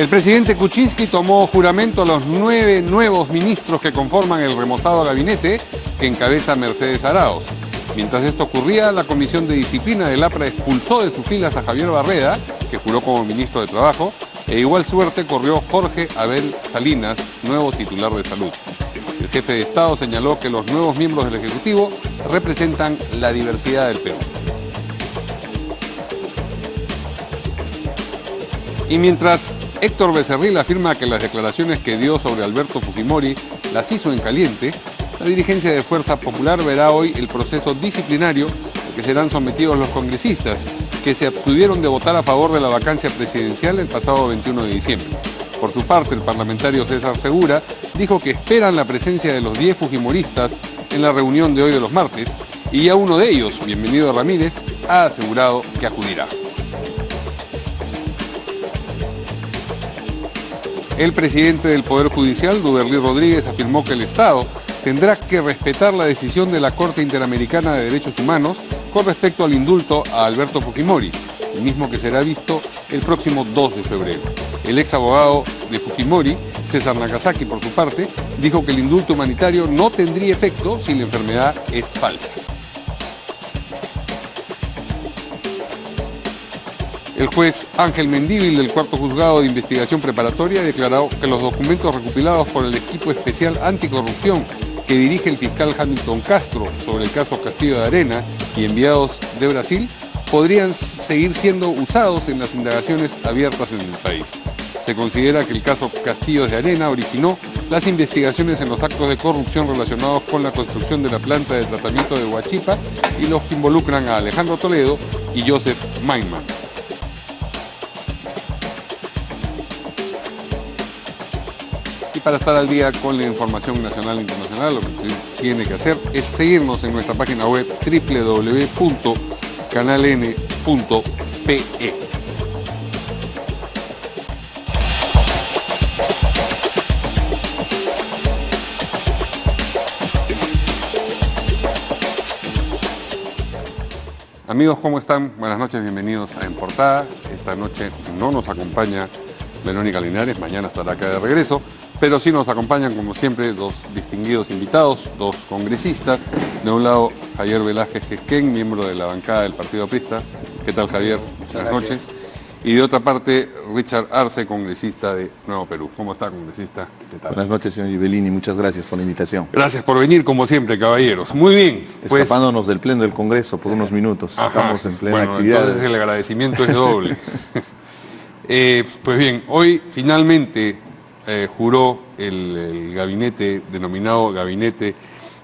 El presidente Kuczynski tomó juramento a los 9 nuevos ministros que conforman el remozado gabinete que encabeza Mercedes Arauz. Mientras esto ocurría, la Comisión de Disciplina del APRA expulsó de sus filas a Javier Barreda, que juró como ministro de Trabajo, e igual suerte corrió Jorge Abel Salinas, nuevo titular de Salud. El jefe de Estado señaló que los nuevos miembros del Ejecutivo representan la diversidad del Perú. Y mientras Héctor Becerril afirma que las declaraciones que dio sobre Alberto Fujimori las hizo en caliente, la dirigencia de Fuerza Popular verá hoy el proceso disciplinario al que serán sometidos los congresistas que se abstuvieron de votar a favor de la vacancia presidencial el pasado 21 de diciembre. Por su parte, el parlamentario César Segura dijo que esperan la presencia de los 10 fujimoristas en la reunión de hoy de los martes, y ya uno de ellos, Bienvenido Ramírez, ha asegurado que acudirá. El presidente del Poder Judicial, Duberlí Rodríguez, afirmó que el Estado tendrá que respetar la decisión de la Corte Interamericana de Derechos Humanos con respecto al indulto a Alberto Fujimori, el mismo que será visto el próximo 2 de febrero. El ex abogado de Fujimori, César Nagasaki, por su parte, dijo que el indulto humanitario no tendría efecto si la enfermedad es falsa. El juez Ángel Mendívil del Cuarto Juzgado de Investigación Preparatoria declaró que los documentos recopilados por el equipo especial anticorrupción que dirige el fiscal Hamilton Castro sobre el caso Castillo de Arena y enviados de Brasil podrían seguir siendo usados en las indagaciones abiertas en el país. Se considera que el caso Castillo de Arena originó las investigaciones en los actos de corrupción relacionados con la construcción de la planta de tratamiento de Huachipa y los que involucran a Alejandro Toledo y Joseph Mainman. Y para estar al día con la información nacional e internacional, lo que usted tiene que hacer es seguirnos en nuestra página web www.canaln.pe. Amigos, ¿cómo están? Buenas noches, bienvenidos a En Portada. Esta noche no nos acompaña Verónica Linares, mañana estará acá de regreso, pero sí nos acompañan, como siempre, dos distinguidos invitados, dos congresistas. De un lado, Javier Velázquez Quesquén, miembro de la bancada del Partido Aprista. ¿Qué tal, Javier? Buenas noches. Y de otra parte, Richard Arce, congresista de Nuevo Perú. ¿Cómo está, congresista? ¿Qué tal? Buenas noches, señor Ibelini. Muchas gracias por la invitación. Gracias por venir, como siempre, caballeros. Muy bien. Escapándonos del pleno del Congreso por unos minutos. Ajá. Estamos en plena actividad. Entonces el agradecimiento es doble. Pues bien, hoy finalmente juró el gabinete denominado Gabinete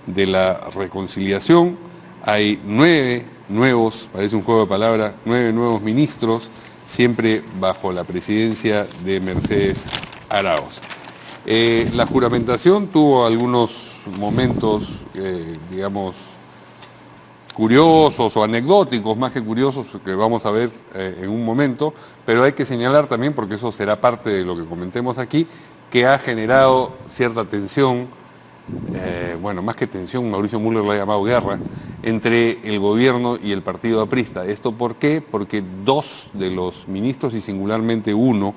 de la Reconciliación. Hay 9 nuevos, parece un juego de palabras, 9 nuevos ministros, siempre bajo la presidencia de Mercedes Arauz. La juramentación tuvo algunos momentos, digamos, curiosos o anecdóticos, más que curiosos, que vamos a ver en un momento, pero hay que señalar también, porque eso será parte de lo que comentemos aquí, que ha generado cierta tensión, bueno, más que tensión, Mauricio Müller lo ha llamado guerra, entre el gobierno y el partido aprista. ¿Esto por qué? Porque 2 de los ministros, y singularmente uno,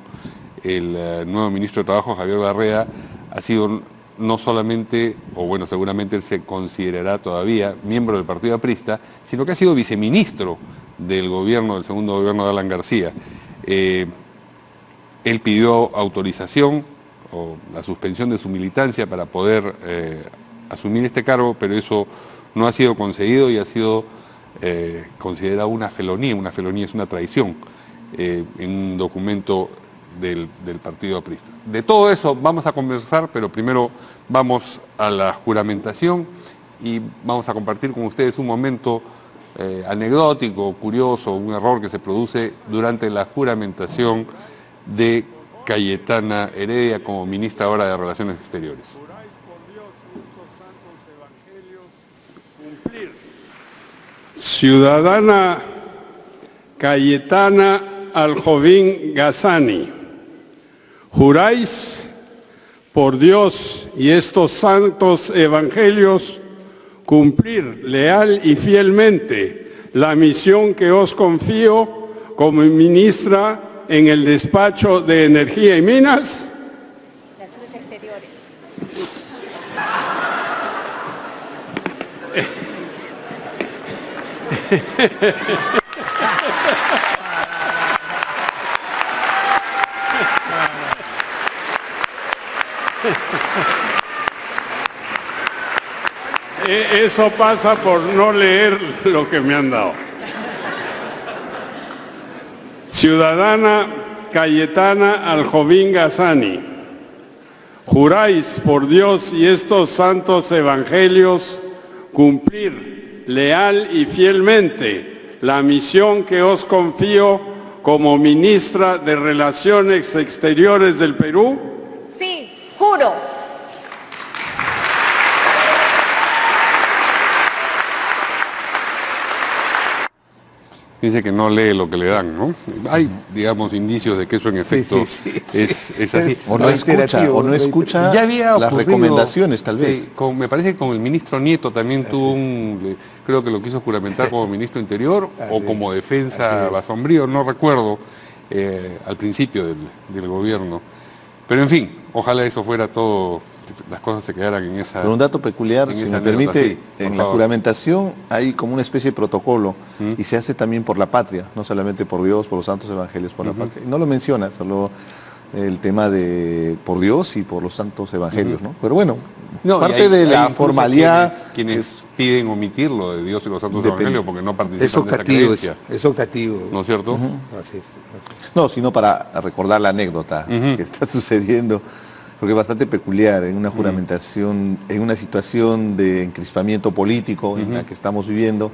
el nuevo ministro de Trabajo, Javier Barreda, ha sido no solamente, o bueno, seguramente él se considerará todavía miembro del partido aprista, sino que ha sido viceministro del gobierno, del segundo gobierno de Alan García. Él pidió autorización o la suspensión de su militancia para poder asumir este cargo, pero eso no ha sido concedido y ha sido considerado una felonía. Una felonía es una traición en un documento del partido aprista. De todo eso vamos a conversar, pero primero vamos a la juramentación y vamos a compartir con ustedes un momento anecdótico, curioso, un error que se produce durante la juramentación de Cayetana Heredia como ministra ahora de Relaciones Exteriores. Juráis por Dios estos santos evangelios cumplir. Ciudadana Cayetana Aljovín Gazani, juráis por Dios y estos santos evangelios cumplir leal y fielmente la misión que os confío como ministra en el despacho de Energía y Minas. Relaciones Exteriores. Eso pasa por no leer lo que me han dado. Ciudadana Cayetana Aljovín Gazani, juráis por Dios y estos santos evangelios cumplir leal y fielmente la misión que os confío como ministra de Relaciones Exteriores del Perú. Sí, juro. Dice que no lee lo que le dan, ¿no? Hay, digamos, indicios de que eso en efecto es así. O no escucha Ya había las ocurrido, recomendaciones, tal vez. sí, me parece que con el ministro Nieto también tuvo creo que lo quiso juramentar como ministro Interior o como defensa Basombrío, no recuerdo, al principio del gobierno. Pero en fin, ojalá eso fuera todo, las cosas se quedaran en esa... Pero un dato peculiar, en si esa me anécdota, permite, sí, por en la favor. juramentación hay como una especie de protocolo y se hace también por la patria, no solamente por Dios, por los santos evangelios, por la patria. Y no lo menciona, solo el tema de por Dios y por los santos evangelios, ¿no? Pero bueno, No, parte y de hay la incluso formalidad... quienes piden omitir lo de Dios y los santos Depende. evangelios porque no Es participan de esa optativo, creencia, es optativo. ¿no es cierto? Así es. No, sino para recordar la anécdota que está sucediendo, porque es bastante peculiar en una juramentación, en una situación de encrispamiento político en la que estamos viviendo.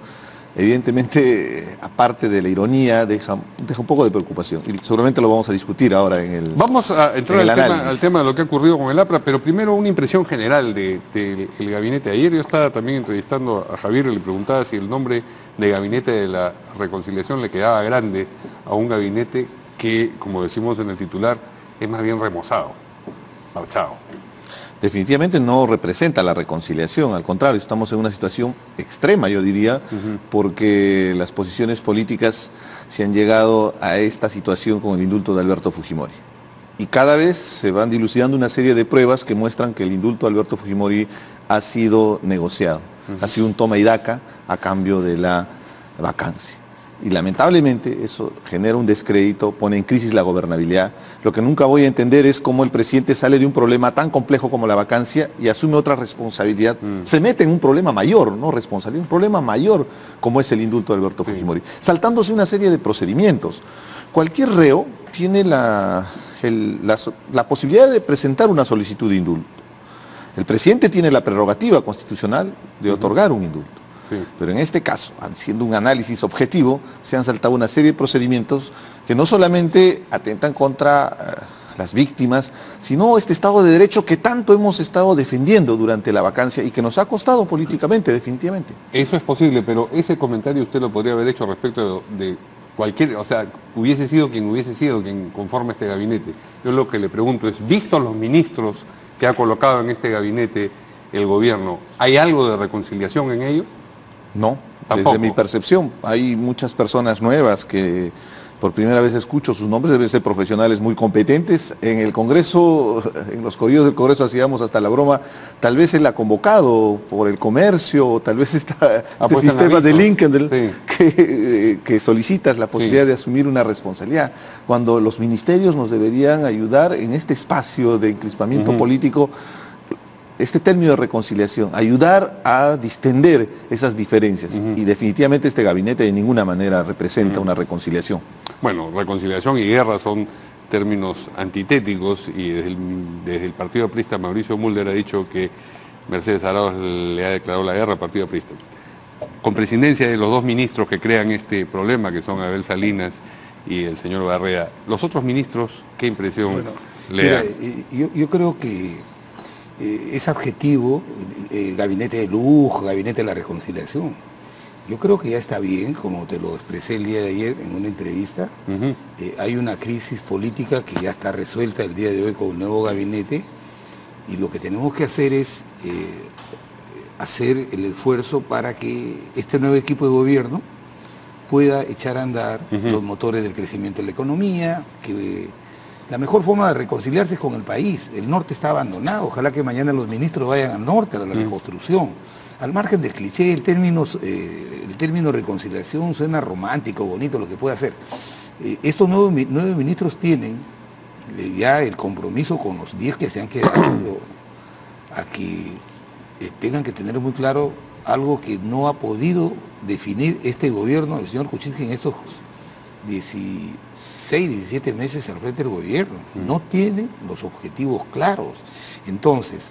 Evidentemente, aparte de la ironía, deja un poco de preocupación. Y seguramente lo vamos a discutir ahora en el... Vamos a entrar en el al análisis. tema de lo que ha ocurrido con el APRA, pero primero una impresión general del gabinete. Ayer yo estaba también entrevistando a Javier y le preguntaba si el nombre de Gabinete de la Reconciliación le quedaba grande a un gabinete que, como decimos en el titular, es más bien remozado, marchado. Definitivamente no representa la reconciliación, al contrario, estamos en una situación extrema, yo diría, porque las posiciones políticas se han llegado a esta situación con el indulto de Alberto Fujimori. Y cada vez se van dilucidando una serie de pruebas que muestran que el indulto de Alberto Fujimori ha sido negociado, ha sido un toma y daca a cambio de la vacancia. Y lamentablemente eso genera un descrédito, pone en crisis la gobernabilidad. Lo que nunca voy a entender es cómo el presidente sale de un problema tan complejo como la vacancia y asume otra responsabilidad. Se mete en un problema mayor, no responsabilidad, un problema mayor como es el indulto de Alberto Fujimori, saltándose una serie de procedimientos. Cualquier reo tiene la posibilidad de presentar una solicitud de indulto. El presidente tiene la prerrogativa constitucional de otorgar un indulto. Sí. Pero en este caso, haciendo un análisis objetivo, se han saltado una serie de procedimientos que no solamente atentan contra las víctimas, sino este Estado de Derecho que tanto hemos estado defendiendo durante la vacancia y que nos ha costado políticamente, definitivamente. Eso es posible, pero ese comentario usted lo podría haber hecho respecto de cualquier, o sea, hubiese sido quien conforma este gabinete. Yo lo que le pregunto es, vistos los ministros que ha colocado en este gabinete el gobierno, ¿hay algo de reconciliación en ello? No, Tampoco. desde mi percepción. Hay muchas personas nuevas que por primera vez escucho sus nombres, deben ser profesionales muy competentes. En el Congreso, en los corridos del Congreso hacíamos hasta la broma, tal vez él ha convocado por el comercio, o tal vez está este sistema de LinkedIn que solicitas la posibilidad de asumir una responsabilidad, cuando los ministerios nos deberían ayudar en este espacio de encrispamiento político, este término de reconciliación, ayudar a distender esas diferencias. Y definitivamente este gabinete de ninguna manera representa una reconciliación. Bueno, reconciliación y guerra son términos antitéticos y desde el Partido Aprista Mauricio Mulder ha dicho que Mercedes Arauz le ha declarado la guerra al Partido Aprista. Con presidencia de los dos ministros que crean este problema, que son Abel Salinas y el señor Barrea, los otros ministros, ¿qué impresión le dan? Yo creo que es adjetivo, gabinete de lujo, gabinete de la reconciliación. Yo creo que ya está bien, como te lo expresé el día de ayer en una entrevista. Hay una crisis política que ya está resuelta el día de hoy con un nuevo gabinete y lo que tenemos que hacer es hacer el esfuerzo para que este nuevo equipo de gobierno pueda echar a andar los motores del crecimiento de la economía, que la mejor forma de reconciliarse es con el país. El norte está abandonado, ojalá que mañana los ministros vayan al norte, a la reconstrucción. Al margen del cliché, el término reconciliación suena romántico, bonito, lo que puede hacer. Estos nueve ministros tienen ya el compromiso con los 10 que se han quedado a que tengan que tener muy claro algo que no ha podido definir este gobierno del señor Kuczynski en estos 16, 17 meses al frente del gobierno. No tienen los objetivos claros. Entonces,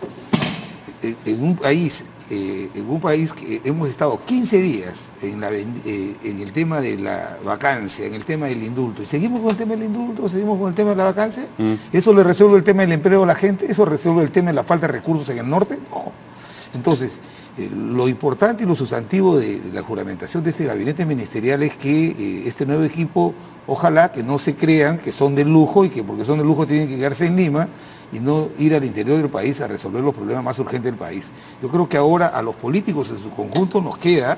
en un país que hemos estado 15 días en el tema de la vacancia, en el tema del indulto, y seguimos con el tema del indulto, seguimos con el tema de la vacancia, ¿eso le resuelve el tema del empleo a la gente? ¿Eso resuelve el tema de la falta de recursos en el norte? No. Entonces, lo importante y lo sustantivo de la juramentación de este gabinete ministerial es que este nuevo equipo, ojalá que no se crean que son de lujo y que porque son de lujo tienen que quedarse en Lima y no ir al interior del país a resolver los problemas más urgentes del país. Yo creo que ahora a los políticos en su conjunto nos queda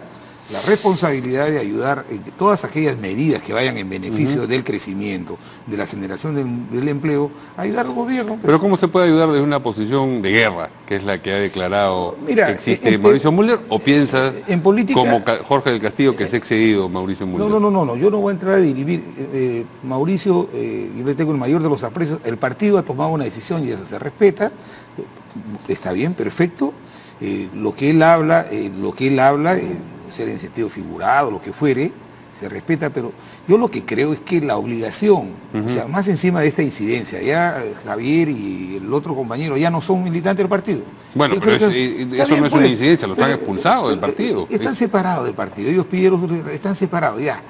la responsabilidad de ayudar en todas aquellas medidas que vayan en beneficio del crecimiento, de la generación del empleo, ayudar al gobierno. Pero ¿cómo se puede ayudar desde una posición de guerra, que es la que ha declarado que existe Mauricio Müller, o piensa en política, como Jorge del Castillo que se ha excedido Mauricio Müller? No, yo no voy a entrar a dirimir. Mauricio, yo le tengo el mayor de los aprecios, el partido ha tomado una decisión y eso se respeta, está bien, perfecto. Lo que él habla, ser en sentido figurado, lo que fuere, se respeta, pero yo lo que creo es que la obligación, o sea, más encima de esta incidencia, ya Javier y el otro compañero ya no son militantes del partido. Bueno, pero eso no es una incidencia, los han expulsado del partido. Están separados del partido, ellos pidieron, están separados ya.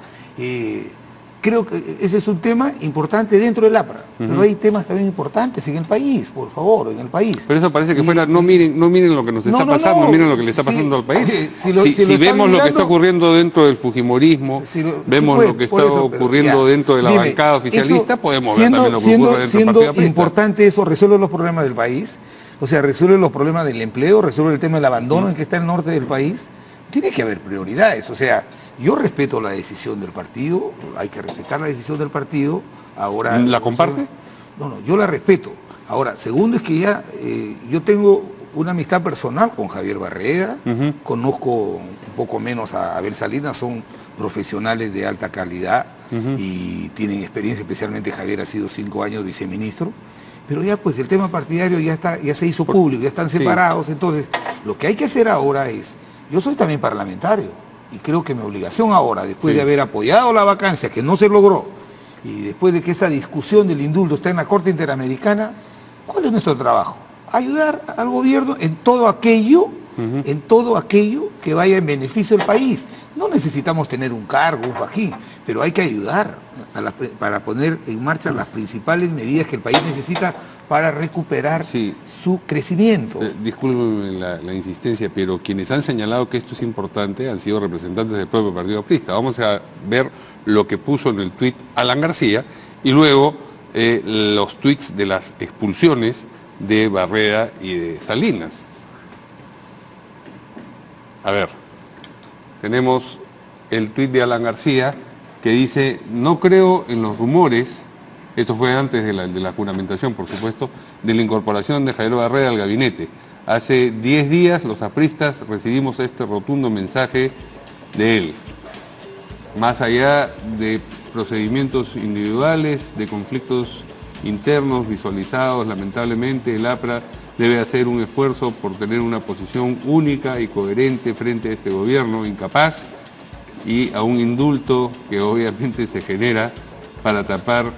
Creo que ese es un tema importante dentro del APRA, pero hay temas también importantes en el país, por favor, en el país. Pero eso parece que fuera, no miren lo que nos está pasando, miren lo que le está pasando al país. Si vemos lo que está ocurriendo dentro del fujimorismo, vemos lo que está ocurriendo dentro de la bancada oficialista, podemos ver también lo que ocurre dentro del Partido Aprista. Importante eso, resuelve los problemas del país, o sea, resuelve los problemas del empleo, resuelve el tema del abandono en que está el norte del país. Tiene que haber prioridades, o sea, yo respeto la decisión del partido, hay que respetar la decisión del partido. Ahora, ¿la comparte? No, yo la respeto. Ahora, segundo es que ya yo tengo una amistad personal con Javier Barreda, conozco un poco menos a Abel Salinas, son profesionales de alta calidad y tienen experiencia, especialmente Javier ha sido 5 años viceministro, pero ya pues el tema partidario ya se hizo público, ya están separados, entonces lo que hay que hacer ahora es, yo soy también parlamentario, y creo que mi obligación ahora, después de haber apoyado la vacancia que no se logró, y después de que esta discusión del indulto está en la Corte Interamericana, ¿cuál es nuestro trabajo? Ayudar al gobierno en todo aquello que vaya en beneficio del país. No necesitamos tener un cargo, un fajín, pero hay que ayudar para poner en marcha las principales medidas que el país necesita para recuperar su crecimiento. Disculpen la insistencia, pero quienes han señalado que esto es importante han sido representantes del propio Partido Aprista. Vamos a ver lo que puso en el tuit Alan García y luego los tuits de las expulsiones de Barreda y de Salinas. A ver, tenemos el tuit de Alan García que dice: no creo en los rumores, esto fue antes de la juramentación, por supuesto, de la incorporación de Javier Barreda al gabinete. Hace 10 días los apristas recibimos este rotundo mensaje de él. Más allá de procedimientos individuales, de conflictos internos visualizados, lamentablemente el APRA debe hacer un esfuerzo por tener una posición única y coherente frente a este gobierno incapaz y a un indulto que obviamente se genera para tapar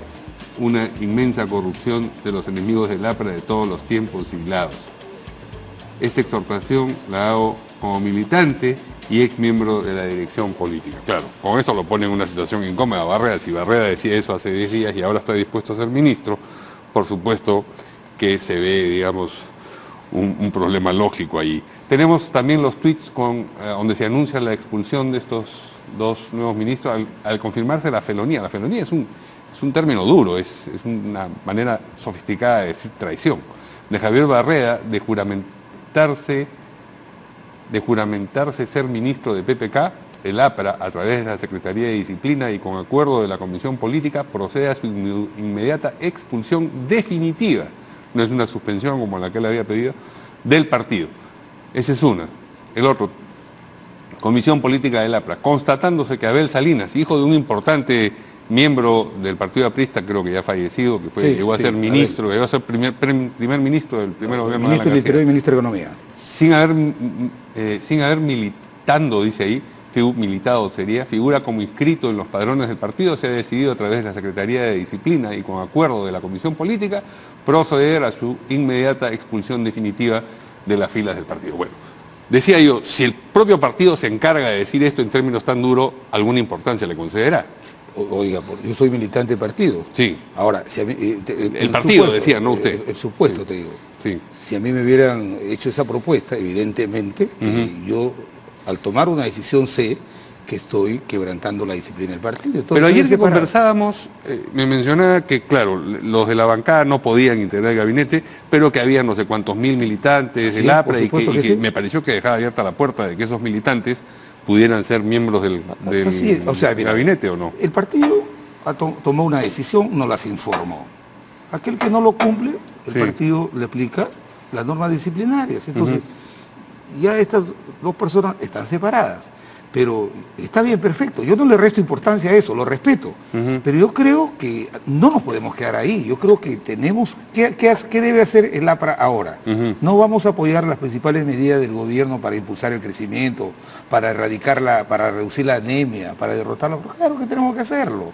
una inmensa corrupción de los enemigos del APRA de todos los tiempos y lados. Esta exhortación la hago como militante y ex miembro de la dirección política. Claro, con esto lo pone en una situación incómoda Barreda. Si Barreda decía eso hace 10 días y ahora está dispuesto a ser ministro, por supuesto que se ve, digamos, un problema lógico ahí. Tenemos también los tweets donde se anuncia la expulsión de estos 2 nuevos ministros al confirmarse la felonía. La felonía es un término duro, es una manera sofisticada de decir traición. De Javier Barreda, de juramentarse ser ministro de PPK el APRA, a través de la Secretaría de Disciplina y con acuerdo de la Comisión Política, procede a su inmediata expulsión definitiva, no es una suspensión como la que él había pedido, del partido. Esa es una. El otro, Comisión Política del APRA, constatándose que Abel Salinas, hijo de un importante miembro del partido aprista, creo que ya fallecido, que fue, llegó a ser ministro, llegó a ser primer ministro del primer gobierno de Ministro del Interior y Ministro de Economía. sin haber militando, dice ahí, militado sería, figura como inscrito en los padrones del partido, se ha decidido a través de la Secretaría de Disciplina y con acuerdo de la Comisión Política proceder a su inmediata expulsión definitiva de las filas del partido. Bueno, decía yo, si el propio partido se encarga de decir esto en términos tan duros, alguna importancia le concederá. Oiga, yo soy militante del partido. Sí. Ahora, si a mí, el partido supuesto, decía, no usted. El supuesto, te digo. Sí. Si a mí me hubieran hecho esa propuesta, evidentemente, yo al tomar una decisión sé que estoy quebrantando la disciplina del partido. Entonces, pero ayer que conversábamos, me mencionaba que, claro, los de la bancada no podían integrar el gabinete, pero que había no sé cuántos mil militantes del APRA y que sí. Me pareció que dejaba abierta la puerta de que esos militantes pudieran ser miembros del gabinete, ¿o no? El partido tomó una decisión, nos las informó. Aquel que no lo cumple, el partido le aplica las normas disciplinarias. Entonces, ya estas dos personas están separadas. Pero está bien, perfecto. Yo no le resto importancia a eso, lo respeto. Pero yo creo que no nos podemos quedar ahí. Yo creo que tenemos... ¿Qué debe hacer el APRA ahora? No vamos a apoyar las principales medidas del gobierno para impulsar el crecimiento, para erradicarla, para reducir la anemia, para derrotarla. Pero claro que tenemos que hacerlo.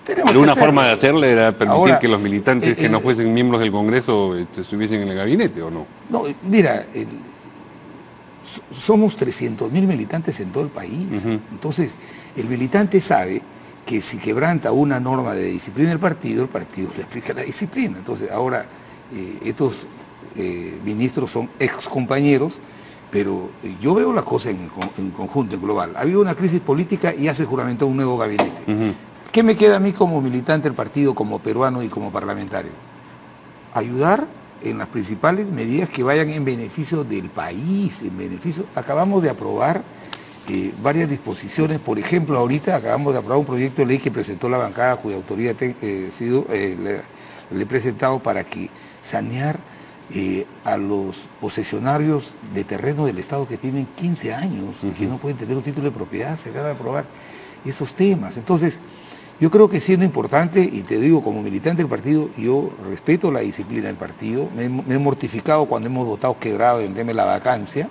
Pero una forma de hacerle era permitir ahora, que los militantes que no fuesen miembros del Congreso estuviesen en el gabinete, ¿o no? No, mira... Somos 300.000 militantes en todo el país. Entonces, el militante sabe que si quebranta una norma de disciplina del partido le aplica la disciplina. Entonces, ahora estos ministros son ex compañeros, pero yo veo la cosa en conjunto, en global. Ha habido una crisis política y ya se juramentó un nuevo gabinete. ¿Qué me queda a mí como militante del partido, como peruano y como parlamentario? Ayudar en las principales medidas que vayan en beneficio del país, en beneficio... Acabamos de aprobar varias disposiciones, por ejemplo, ahorita acabamos de aprobar un proyecto de ley que presentó la bancada, cuya autoría le he presentado para que sanear a los posesionarios de terreno del Estado que tienen 15 años, que no pueden tener un título de propiedad. Se acaba de aprobar esos temas. Entonces, yo creo que siendo importante, y te digo como militante del partido, yo respeto la disciplina del partido, me he mortificado cuando hemos votado quebrado en el tema de la vacancia,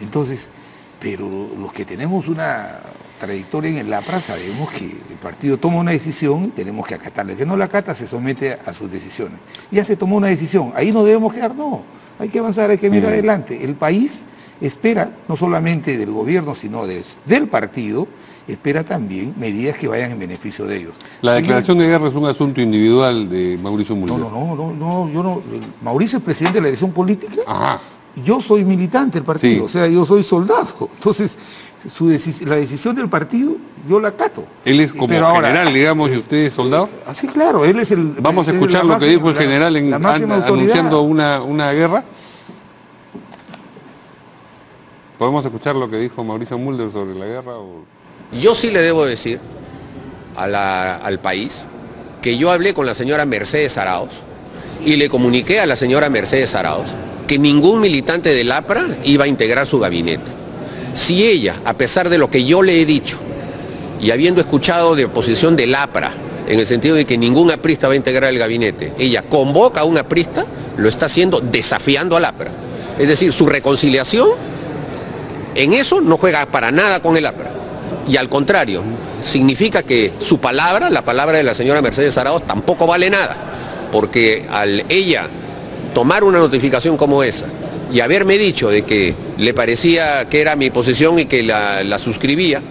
entonces, pero los que tenemos una trayectoria en el APRA sabemos que el partido toma una decisión y tenemos que acatarla. El que no la acata se somete a sus decisiones. Ya se tomó una decisión, ahí no debemos quedar, no, hay que avanzar, hay que mirar adelante. El país espera, no solamente del gobierno, sino del partido, espera también medidas que vayan en beneficio de ellos. La declaración de guerra es un asunto individual de Mauricio Mulder. No, yo no. Mauricio es presidente de la elección política. Ajá. Yo soy militante del partido, o sea, yo soy soldado. Entonces, la decisión del partido, yo la acato. Él es como general, digamos, y usted es soldado. Así, claro, él es el... Vamos a escuchar lo que dijo el general anunciando una guerra. ¿Podemos escuchar lo que dijo Mauricio Mulder sobre la guerra? Yo sí le debo decir al país que yo hablé con la señora Mercedes Arauz y le comuniqué a la señora Mercedes Arauz que ningún militante del APRA iba a integrar su gabinete. Si ella, a pesar de lo que yo le he dicho y habiendo escuchado de oposición del APRA, en el sentido de que ningún aprista va a integrar el gabinete, ella convoca a un aprista, lo está haciendo desafiando al APRA. Es decir, su reconciliación en eso no juega para nada con el APRA. Y al contrario, significa que su palabra, la palabra de la señora Mercedes Arauz, tampoco vale nada, porque al ella tomar una notificación como esa y haberme dicho de que le parecía que era mi posición y que la suscribía,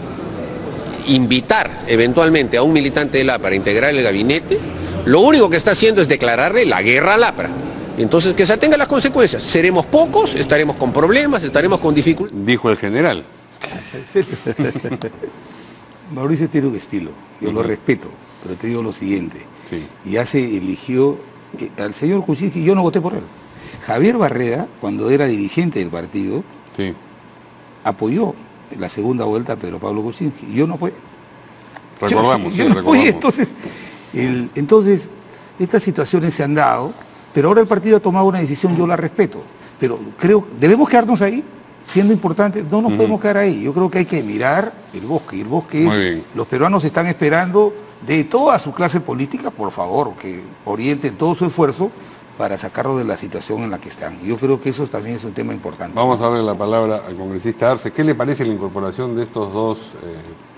invitar eventualmente a un militante del APRA a integrar el gabinete, lo único que está haciendo es declararle la guerra al APRA. Entonces, que se atengan las consecuencias. Seremos pocos, estaremos con problemas, estaremos con dificultades. Dijo el general. Mauricio tiene un estilo, yo lo respeto, pero te digo lo siguiente. Ya se eligió al señor Kuczynski, yo no voté por él. Javier Barreda, cuando era dirigente del partido, apoyó la segunda vuelta a Pedro Pablo Kuczynski. Yo no fui. Recordamos, Yo sí, no fui. recordamos. Entonces, estas situaciones se han dado, pero ahora el partido ha tomado una decisión, yo la respeto. Pero creo, debemos quedarnos ahí, siendo importante, no nos podemos quedar ahí. Yo creo que hay que mirar el bosque. Y el bosque Muy es, bien. los peruanos están esperando de toda su clase política, por favor, que orienten todo su esfuerzo para sacarlo de la situación en la que están. Yo creo que eso también es un tema importante. Vamos a darle la palabra al congresista Arce. ¿Qué le parece la incorporación de estos dos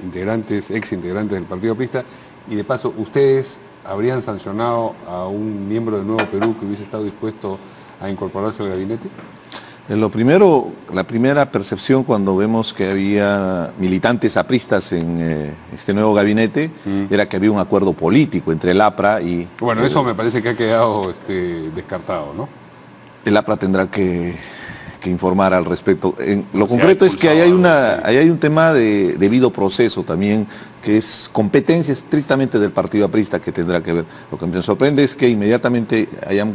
integrantes, ex integrantes del Partido Aprista? Y de paso, ¿ustedes habrían sancionado a un miembro del Nuevo Perú que hubiese estado dispuesto a incorporarse al gabinete? Lo primero, la primera percepción cuando vemos que había militantes apristas en este nuevo gabinete era que había un acuerdo político entre el APRA y... Bueno, eso me parece que ha quedado descartado, ¿no? El APRA tendrá que informar al respecto. Lo Se ha concreto es que ahí expulsado, hay un tema de debido proceso también, que es competencia estrictamente del partido aprista que tendrá que ver. Lo que me sorprende es que inmediatamente hayan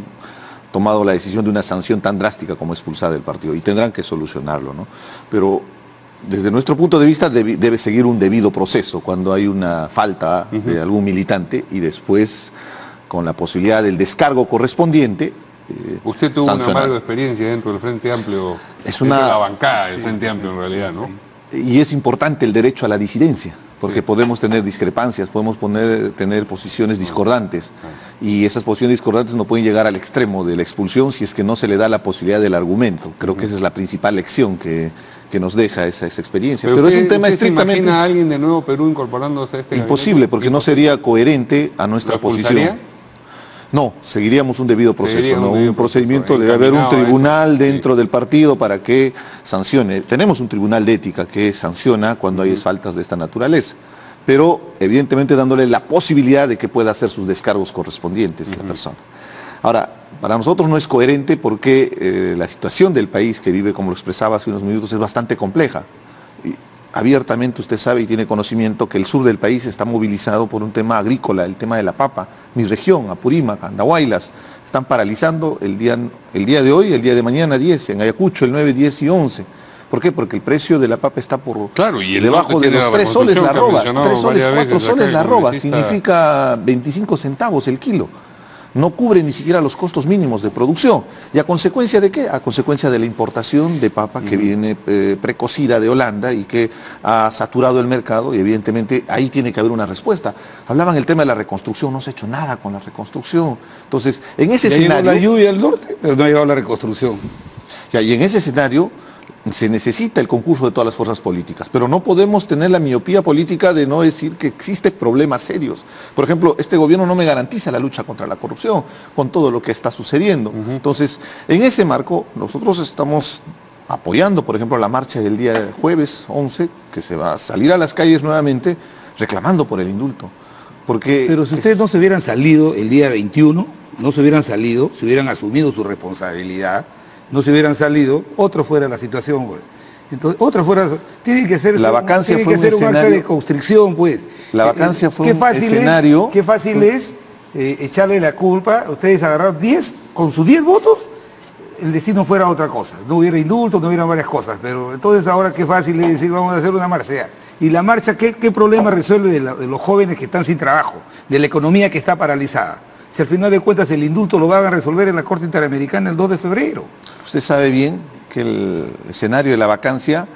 tomado la decisión de una sanción tan drástica como expulsar del partido y tendrán que solucionarlo, ¿no? Pero desde nuestro punto de vista debe seguir un debido proceso cuando hay una falta de algún militante y después con la posibilidad del descargo correspondiente. Usted tuvo sancionar. una mala experiencia dentro del Frente Amplio, Es dentro una- de la bancada del Frente Amplio en realidad, ¿no? Y es importante el derecho a la disidencia, porque podemos tener discrepancias, podemos tener posiciones discordantes, y esas posiciones discordantes no pueden llegar al extremo de la expulsión si es que no se le da la posibilidad del argumento. Creo que esa es la principal lección que nos deja esa experiencia. Pero es un tema ¿usted se estrictamente imagina a alguien de Nuevo Perú incorporándose a este imposible, gabinete? porque no sería coherente a nuestra ¿Lo expulsaría? posición. No, seguiríamos un debido proceso, Seguiría un ¿no? debido Un procedimiento, proceso, debe haber un encaminado a tribunal eso, sí. dentro del partido para que sancione. Tenemos un tribunal de ética que sanciona cuando hay faltas de esta naturaleza, pero evidentemente dándole la posibilidad de que pueda hacer sus descargos correspondientes a la persona. Ahora, para nosotros no es coherente porque la situación del país que vive, como lo expresaba hace unos minutos, es bastante compleja. Y abiertamente usted sabe y tiene conocimiento que el sur del país está movilizado por un tema agrícola, el tema de la papa. Mi región, Apurímac, Andahuaylas, están paralizando el día de hoy, el día de mañana 10, en Ayacucho el 9, 10 y 11. ¿Por qué? Porque el precio de la papa está por Claro, y el debajo norte de tiene los la 3 soles la reconstrucción que ha arroba, mencionado 3 soles, varias 4 veces acá soles el la arroba, congresista. significa 25 centavos el kilo. No cubre ni siquiera los costos mínimos de producción. ¿Y a consecuencia de qué? A consecuencia de la importación de papa que viene precocida de Holanda y que ha saturado el mercado, y evidentemente ahí tiene que haber una respuesta. Hablaban el tema de la reconstrucción, no se ha hecho nada con la reconstrucción. Entonces, en ese Ya llegó escenario... la lluvia al norte, pero no ha llegado la reconstrucción. Y en ese escenario se necesita el concurso de todas las fuerzas políticas, pero no podemos tener la miopía política de no decir que existen problemas serios. Por ejemplo, este gobierno no me garantiza la lucha contra la corrupción, con todo lo que está sucediendo. Entonces, en ese marco, nosotros estamos apoyando, por ejemplo, la marcha del día jueves 11, que se va a salir a las calles nuevamente, reclamando por el indulto. Porque Pero si ustedes no se hubieran salido el día 21, no se hubieran salido, si hubieran asumido su responsabilidad, no se hubieran salido, otra fuera la situación, pues. Entonces, otra fuera, tiene que ser, La vacancia tiene fue que un ser un acta escenario- de constricción, pues. La vacancia fue qué un fácil escenario- qué fácil es echarle la culpa, ustedes agarraron 10, con sus 10 votos, el destino fuera otra cosa. No hubiera indulto, no hubiera varias cosas, pero entonces ahora qué fácil es decir, vamos a hacer una marcha. Y la marcha, ¿qué problema resuelve de los jóvenes que están sin trabajo, de la economía que está paralizada? Si al final de cuentas el indulto lo van a resolver en la Corte Interamericana el 2 de febrero. usted sabe bien que el escenario de la vacancia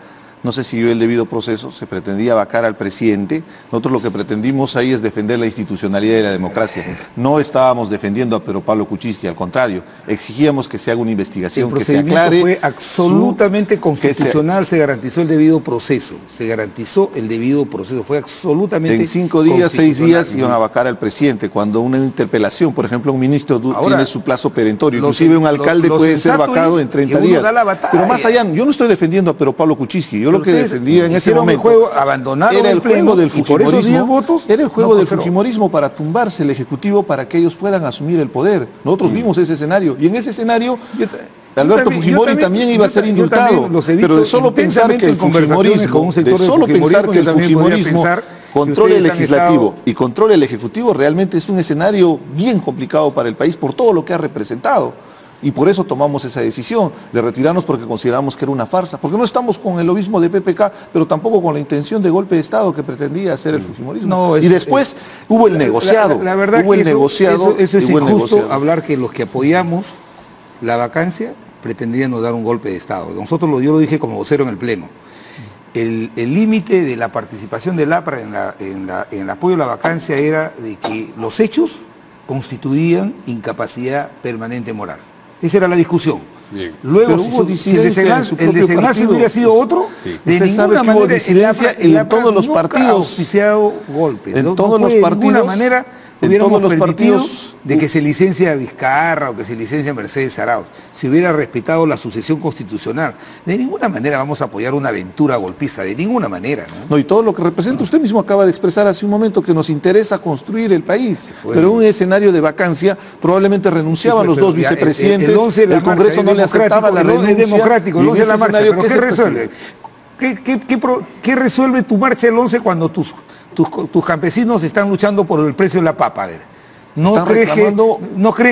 no se siguió el debido proceso, se pretendía vacar al presidente. Nosotros lo que pretendimos ahí es defender la institucionalidad y la democracia. No estábamos defendiendo a Pedro Pablo Kuczynski, al contrario, exigíamos que se haga una investigación, El que se procedimiento aclare. fue absolutamente que constitucional, se garantizó el debido proceso, se garantizó el debido proceso, fue absolutamente en 5 días, 6 días constitucional. iban a vacar al presidente. Cuando una interpelación, por ejemplo, un ministro Ahora, tiene su plazo perentorio, lo inclusive sen- un alcalde lo puede ser sensato vacado es en 30 que uno días. da la batalla. Pero más allá, yo no estoy defendiendo a Pedro Pablo Kuczynski, yo lo que Ustedes defendía en ese hicieron el momento juego, abandonaron era el el pleno, juego del y por esos 10 fujimorismo, votos era el juego no del prosperó. fujimorismo para tumbarse el Ejecutivo para que ellos puedan asumir el poder. Nosotros vimos ese escenario, y en ese escenario Alberto Fujimori también iba a ser indultado, pero de solo pensar que el fujimorismo, de solo pensar que el fujimorismo controle el legislativo y controle el ejecutivo, realmente es un escenario bien complicado para el país por todo lo que ha representado. Y por eso tomamos esa decisión de retirarnos, porque consideramos que era una farsa, porque no estamos con el lobismo de PPK, pero tampoco con la intención de golpe de Estado que pretendía hacer el fujimorismo. No, y después hubo el negociado. La verdad hubo que el negociado, eso es hubo el injusto, negociado. hablar que los que apoyamos la vacancia pretendían nos dar un golpe de Estado. Yo lo dije como vocero en el Pleno. El límite de la participación del APRA en el apoyo a la vacancia era de que los hechos constituían incapacidad permanente moral. Esa era la discusión. Bien. Luego, Pero hubo si el disidencia en su desenlace partido. hubiera sido otro, Sí. de Usted sabe ninguna que hubo manera disidencia el APRA en todos los nunca partidos. ha auspiciado golpes. En No todos puede los de ninguna partidos, manera en hubiéramos todos los permitido partidos, de que se licencia a Vizcarra o que se licencia a Mercedes Arauz. Si hubiera respetado la sucesión constitucional, de ninguna manera vamos a apoyar una aventura golpista, de ninguna manera, ¿no? No, y todo lo que representa, usted mismo acaba de expresar hace un momento que nos interesa construir el país, puede pero en un decir. escenario de vacancia probablemente renunciaban Sí, los pero dos ya vicepresidentes, el 11 de la el Congreso marcha no es le aceptaba la democrático, renuncia. es democrático, el y en 11 de la ese marcha, escenario, pero ¿qué ¿qué se resuelve? ¿Qué resuelve tu marcha el 11 cuando tus campesinos están luchando por el precio de la papa? A ver. Están reclamando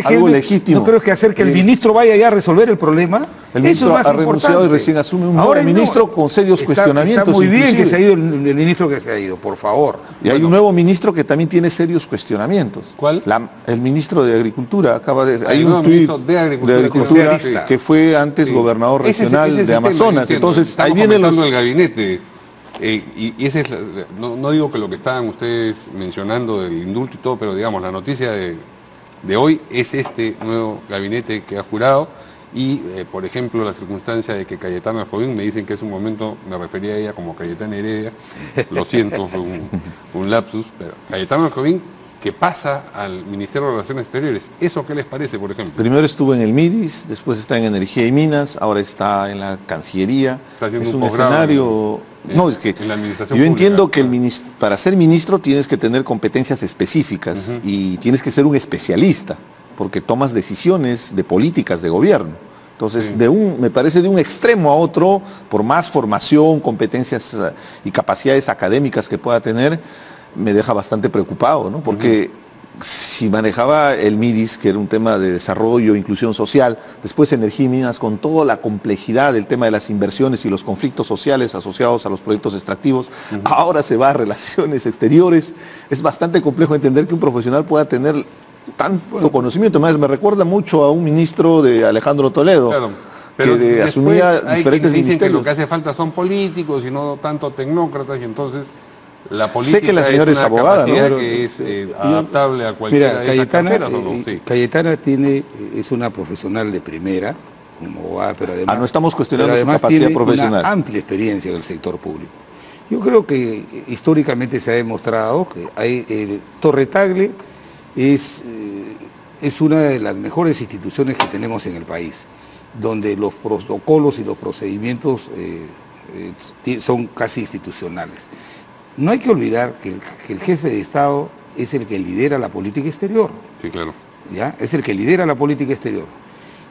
algo legítimo. ¿No crees que hacer que el ministro vaya allá a resolver el problema? El ministro Eso es más ha renunciado importante. y recién asume un Ahora nuevo ministro con serios cuestionamientos. Está muy bien inclusive. que se ha ido el ministro que se ha ido, por favor. Y hay un nuevo ministro que también tiene serios cuestionamientos. ¿Cuál? El ministro de Agricultura acaba de... Hay el un nuevo tuit ministro de Agricultura, socialista. que fue antes Sí. gobernador Ese es regional el de tema, Amazonas. entiendo. Entonces, Estamos ahí vienen los... comentando el gabinete. Y ese es no digo que lo que estaban ustedes mencionando del indulto y todo, pero digamos, la noticia de hoy es este nuevo gabinete que ha jurado. Y, por ejemplo, la circunstancia de que Cayetana Jovín, me dicen que es un momento, me refería a ella como Cayetana Heredia, lo siento, fue un lapsus, pero Cayetana Jovín, que pasa al Ministerio de Relaciones Exteriores. ¿Eso qué les parece, por ejemplo? Primero estuvo en el MIDIS, después está en Energía y Minas, ahora está en la Cancillería. Está haciendo Es un un posgrado escenario... No, es que en la administración yo pública. entiendo que para ser ministro tienes que tener competencias específicas y tienes que ser un especialista, porque tomas decisiones de políticas de gobierno. Entonces, Sí. me parece de un extremo a otro, por más formación, competencias y capacidades académicas que pueda tener, me deja bastante preocupado, ¿no? Porque si manejaba el MIDIS, que era un tema de desarrollo, inclusión social, después Energía y Minas, con toda la complejidad del tema de las inversiones y los conflictos sociales asociados a los proyectos extractivos, ahora se va a Relaciones Exteriores. Es bastante complejo entender que un profesional pueda tener tanto conocimiento. Además, me recuerda mucho a un ministro de Alejandro Toledo, Claro, pero que después asumía hay diferentes quienes dicen que lo ministerios. que hace falta son políticos y no tanto tecnócratas, y entonces la política Sé que la señora es es una abogada, ¿no? capacidad Pero- que es adaptable a cualquiera Mira, de esas carteras, ¿o no? Sí. Cayetana es una profesional de primera, como abogada, pero además... No estamos cuestionando pero su además capacidad tiene profesional. una amplia experiencia en el sector público. Yo creo que históricamente se ha demostrado que Torre Tagle es una de las mejores instituciones que tenemos en el país, donde los protocolos y los procedimientos son casi institucionales. No hay que olvidar que el jefe de Estado es el que lidera la política exterior, Sí, claro. ¿ya? Es el que lidera la política exterior.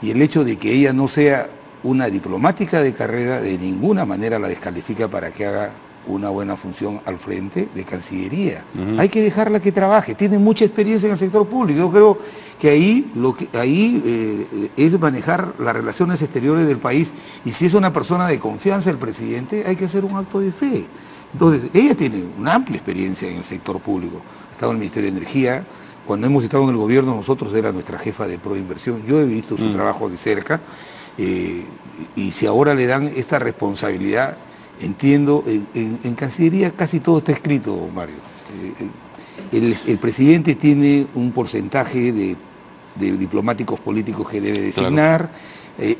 Y el hecho de que ella no sea una diplomática de carrera, de ninguna manera la descalifica para que haga una buena función al frente de Cancillería. Hay que dejarla que trabaje, tiene mucha experiencia en el sector público. Yo creo que ahí es manejar las relaciones exteriores del país, y si es una persona de confianza del presidente, hay que hacer un acto de fe. Entonces, ella tiene una amplia experiencia en el sector público. Ha estado en el Ministerio de Energía. Cuando hemos estado en el gobierno, nosotros era nuestra jefa de Proinversión. Yo he visto su trabajo de cerca, y si ahora le dan esta responsabilidad, entiendo, en Cancillería casi todo está escrito, Mario. El presidente tiene un porcentaje de diplomáticos políticos que debe designar.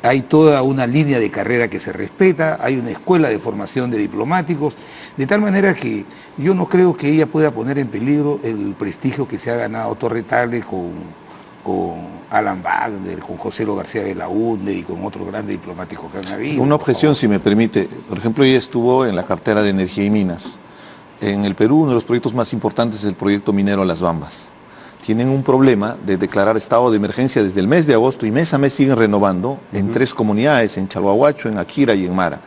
Hay toda una línea de carrera que se respeta, hay una escuela de formación de diplomáticos, de tal manera que yo no creo que ella pueda poner en peligro el prestigio que se ha ganado Torre Tagle con Alan Wagner, con José Lo García Belaúnde y con otros grandes diplomáticos que han habido. Una objeción, si me permite. Por ejemplo, ella estuvo en la cartera de Energía y Minas. En el Perú, uno de los proyectos más importantes es el proyecto minero Las Bambas. Tienen un problema de declarar estado de emergencia desde el mes de agosto, y mes a mes siguen renovando en 3 comunidades, en Chalhuahuacho, en Akira y en Mara.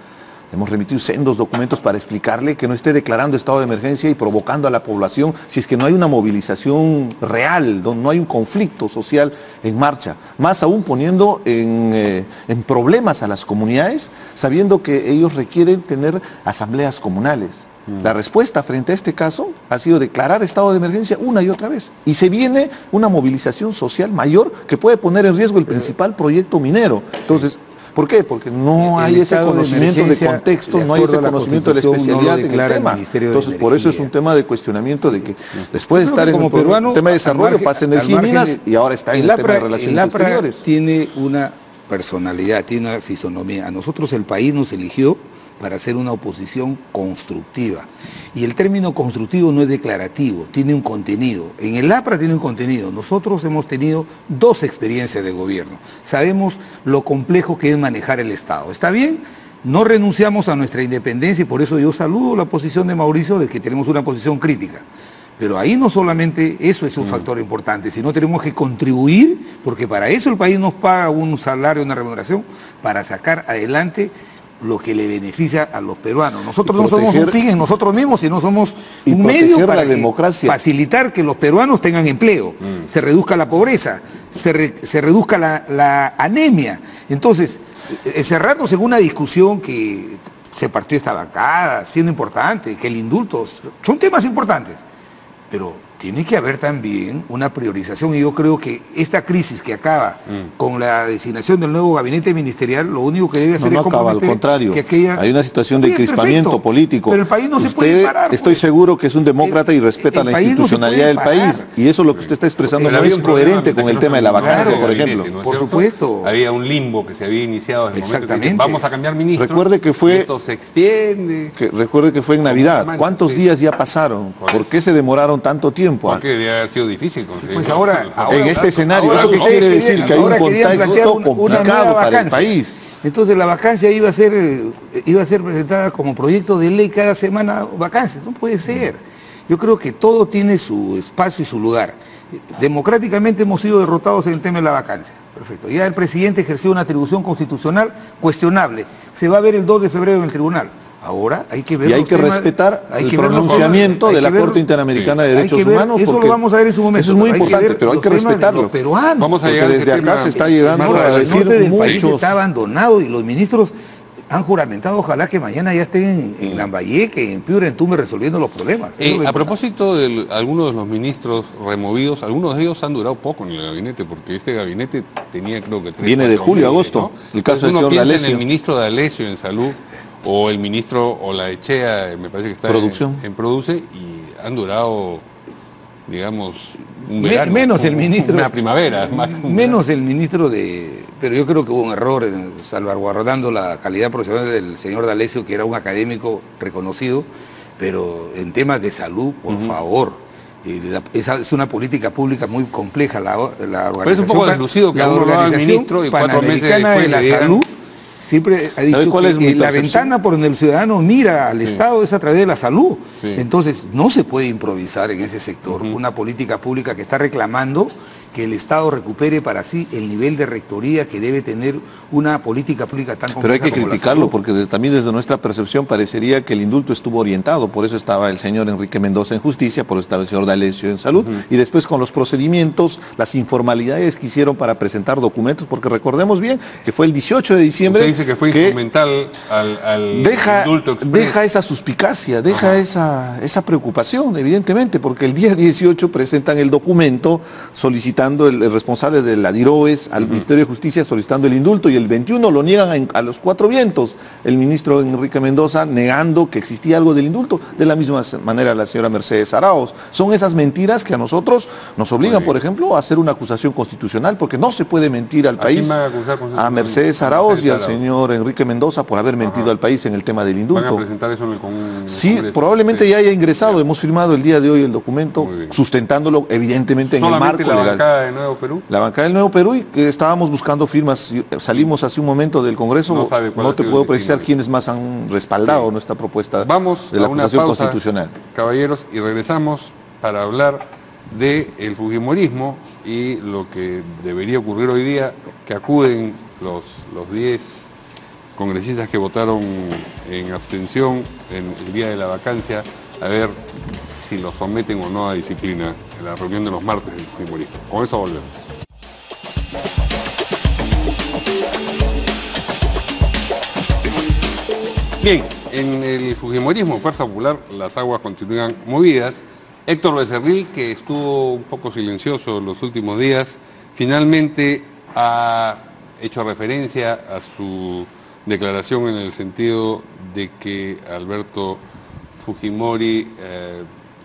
Hemos remitido sendos documentos para explicarle que no esté declarando estado de emergencia y provocando a la población si es que no hay una movilización real, donde no hay un conflicto social en marcha. Más aún poniendo en problemas a las comunidades, sabiendo que ellos requieren tener asambleas comunales. La respuesta frente a este caso ha sido declarar estado de emergencia una y otra vez. Y se viene una movilización social mayor que puede poner en riesgo el principal proyecto minero. Entonces, ¿por qué? Porque no hay ese conocimiento de contexto, no hay ese conocimiento de la especialidad en el tema. Entonces, por eso es un tema de cuestionamiento de que después de estar en el tema de desarrollo, pasa energía y minas y ahora está en el tema de relaciones exteriores. Tiene una personalidad, tiene una fisonomía. A nosotros el país nos eligió para hacer una oposición constructiva. Y el término constructivo no es declarativo, tiene un contenido. En el APRA tiene un contenido. Nosotros hemos tenido 2 experiencias de gobierno. Sabemos lo complejo que es manejar el Estado. ¿Está bien? No renunciamos a nuestra independencia y por eso yo saludo la posición de Mauricio de que tenemos una posición crítica. Pero ahí no solamente eso es un factor importante, sino tenemos que contribuir, porque para eso el país nos paga un salario, una remuneración, para sacar adelante lo que le beneficia a los peruanos. Nosotros no somos un fin en nosotros mismos, sino somos un medio para facilitar que los peruanos tengan empleo, se reduzca la pobreza, se reduzca la anemia. Entonces, encerrarnos en una discusión que se partió esta bancada, siendo importante, que el indulto, son temas importantes, pero tiene que haber también una priorización y yo creo que esta crisis que acaba con la designación del nuevo gabinete ministerial, lo único que debe hacer es acaba, al contrario, que hay una situación de encrispamiento político. Pero el país no se puede parar. Estoy seguro que es un demócrata y respeta la institucionalidad del país y eso es lo que usted está expresando no es coherente con el tema de la vacancia, por ejemplo. Por supuesto. Había un limbo que se había iniciado en el momento que dicen, vamos a cambiar ministro. Recuerde que fue, esto se extiende. Recuerde que fue en Navidad. ¿Cuántos días ya pasaron? ¿Por qué se demoraron tanto tiempo? Porque debe haber sido difícil conseguir. Pues ahora en este escenario, ¿eso qué quiere decir? Que hay un contexto complicado para el país. Entonces la vacancia iba a ser presentada como proyecto de ley cada semana, vacancia. No puede ser. Yo creo que todo tiene su espacio y su lugar. Democráticamente hemos sido derrotados en el tema de la vacancia. Perfecto. Ya el presidente ejerció una atribución constitucional cuestionable. Se va a ver el 2 de febrero en el tribunal. Ahora hay que ver. Y hay que respetar el pronunciamiento de la Corte Interamericana de Derechos Humanos. Eso lo vamos a ver en su momento. Eso es muy importante, pero hay que respetarlo. Vamos a llegar desde acá se está llegando a decir muchos. El país está abandonado y los ministros han juramentado, ojalá que mañana ya estén en Lambayeque, en Piura, en Tumbes, resolviendo los problemas. A propósito de algunos de los ministros removidos, algunos de ellos han durado poco en el gabinete, porque este gabinete tenía creo que 3 Viene de julio a agosto, ¿no? El caso del señor D'Alessio. En el ministro D'Alessio en Salud, o el ministro Olaechea, me parece que está en Produce, y han durado, digamos, un verano, menos el ministro, una primavera. Menos el ministro de... Pero yo creo que hubo un error en salvaguardando la calidad profesional del señor D'Alessio, que era un académico reconocido, pero en temas de salud, por favor. Esa es una política pública muy compleja, la organización. Pero es un poco deslucido que el ministro y 4 meses después de la salud siempre ha dicho que la ventana por donde el ciudadano mira al Estado es a través de la salud. Sí. Entonces no se puede improvisar en ese sector una política pública que está reclamando que el Estado recupere para sí el nivel de rectoría que debe tener una política pública tan compleja. Pero hay que criticarlo porque también desde nuestra percepción parecería que el indulto estuvo orientado, por eso estaba el señor Enrique Mendoza en justicia, por eso estaba el señor D'Alessio en salud, y después con los procedimientos, las informalidades que hicieron para presentar documentos, porque recordemos bien que fue el 18 de diciembre... Usted dice que fue instrumental al indulto express. Deja esa suspicacia, deja esa preocupación, evidentemente, porque el día 18 presentan el documento solicitando el responsable de la DIROES al Ministerio de Justicia solicitando el indulto y el 21 lo niegan a los 4 vientos. El ministro Enrique Mendoza negando que existía algo del indulto, de la misma manera la señora Mercedes Arauz. Son esas mentiras que a nosotros nos obligan, por ejemplo, a hacer una acusación constitucional, porque no se puede mentir al país, a Mercedes Arauz y al señor Enrique Mendoza por haber mentido al país en el tema del indulto. ¿Van a presentar eso en el Sí, probablemente ya haya ingresado, hemos firmado el día de hoy el documento, sustentándolo evidentemente en el marco legal. De Nuevo Perú? La bancada del Nuevo Perú, y que estábamos buscando firmas, salimos hace un momento del Congreso, no te puedo precisar quiénes más han respaldado nuestra propuesta de la acusación constitucional. Caballeros, y regresamos para hablar del fujimorismo y lo que debería ocurrir hoy día, que acuden los 10 congresistas que votaron en abstención en el día de la vacancia, a ver si los someten o no a disciplina en la reunión de los martes del Fujimorismo. Con eso volvemos. Bien, en el Fujimorismo, Fuerza Popular, las aguas continúan movidas. Héctor Becerril, que estuvo un poco silencioso en los últimos días, finalmente ha hecho referencia a su declaración en el sentido de que Alberto Fujimori,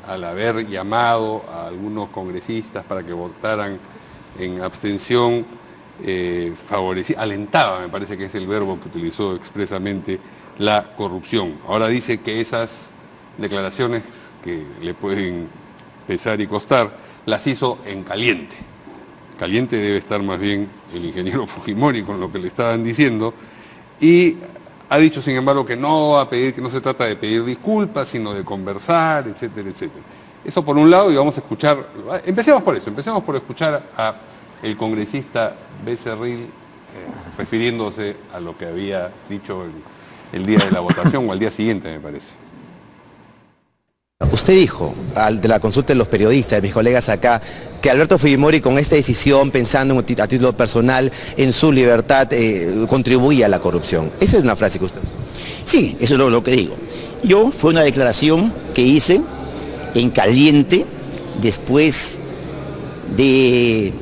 al haber llamado a algunos congresistas para que votaran en abstención, alentaba, me parece que es el verbo que utilizó expresamente, la corrupción. Ahora dice que esas declaraciones que le pueden pesar y costar, las hizo en caliente. Caliente debe estar más bien el ingeniero Fujimori con lo que le estaban diciendo, y ha dicho, sin embargo, que no va a pedir, que no se trata de pedir disculpas, sino de conversar, etcétera, etcétera. Eso por un lado, y vamos a escuchar, empecemos por eso, empecemos por escuchar a el congresista Becerril refiriéndose a lo que había dicho el día de la votación, o al día siguiente, me parece. Usted dijo, de la consulta de los periodistas, de mis colegas acá, que Alberto Fujimori con esta decisión, pensando a título personal en su libertad, contribuía a la corrupción. Esa es una frase que usted usó. Sí, eso es lo que digo. Fue una declaración que hice en caliente después de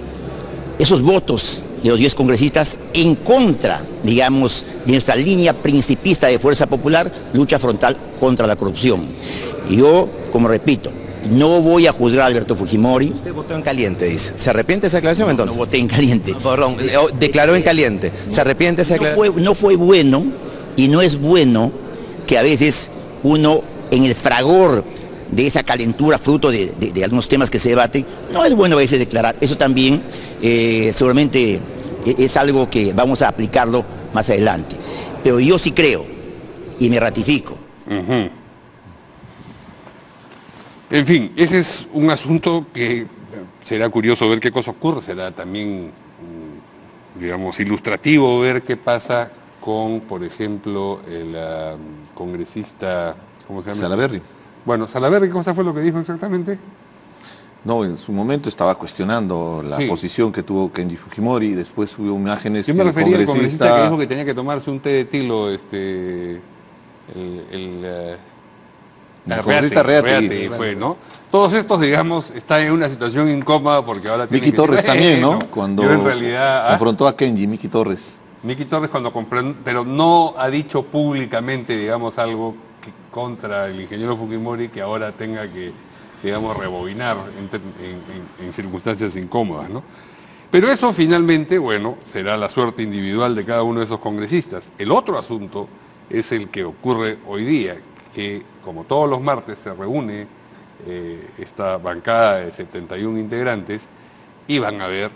esos votos de los 10 congresistas en contra, digamos, de nuestra línea principista de Fuerza Popular, lucha frontal contra la corrupción. Y yo, como repito, no voy a juzgar a Alberto Fujimori. Usted votó en caliente, dice. ¿Se arrepiente de esa declaración entonces? No voté en caliente. Perdón, declaró en caliente. ¿Se arrepiente de esa declaración? No fue bueno, y no es bueno que a veces uno, en el fragor de esa calentura, fruto de algunos temas que se debaten, no es bueno a veces declarar. Eso también seguramente es algo que vamos a aplicarlo más adelante. Pero yo sí creo, y me ratifico. En fin, ese es un asunto que será curioso ver qué cosa ocurre, será también, digamos, ilustrativo ver qué pasa con, por ejemplo, el congresista, ¿cómo se llama? Salaverry. Bueno, Salaverry, ¿qué cosa fue lo que dijo exactamente? No, en su momento estaba cuestionando la posición que tuvo Kenji Fujimori, después hubo imágenes Yo me refería al congresista que dijo que tenía que tomarse un té de tilo, Reate, fue, ¿no? Todos estos, digamos, están en una situación incómoda porque ahora tienen Miki Torres también, ¿no? Cuando en realidad, confrontó a Kenji, Miki Torres. Miki Torres cuando compró, pero no ha dicho públicamente, digamos, algo contra el ingeniero Fujimori que ahora tenga que, digamos, rebobinar en circunstancias incómodas, ¿no? Pero eso finalmente, bueno, será la suerte individual de cada uno de esos congresistas. El otro asunto es el que ocurre hoy día, que como todos los martes se reúne esta bancada de 71 integrantes y van a ver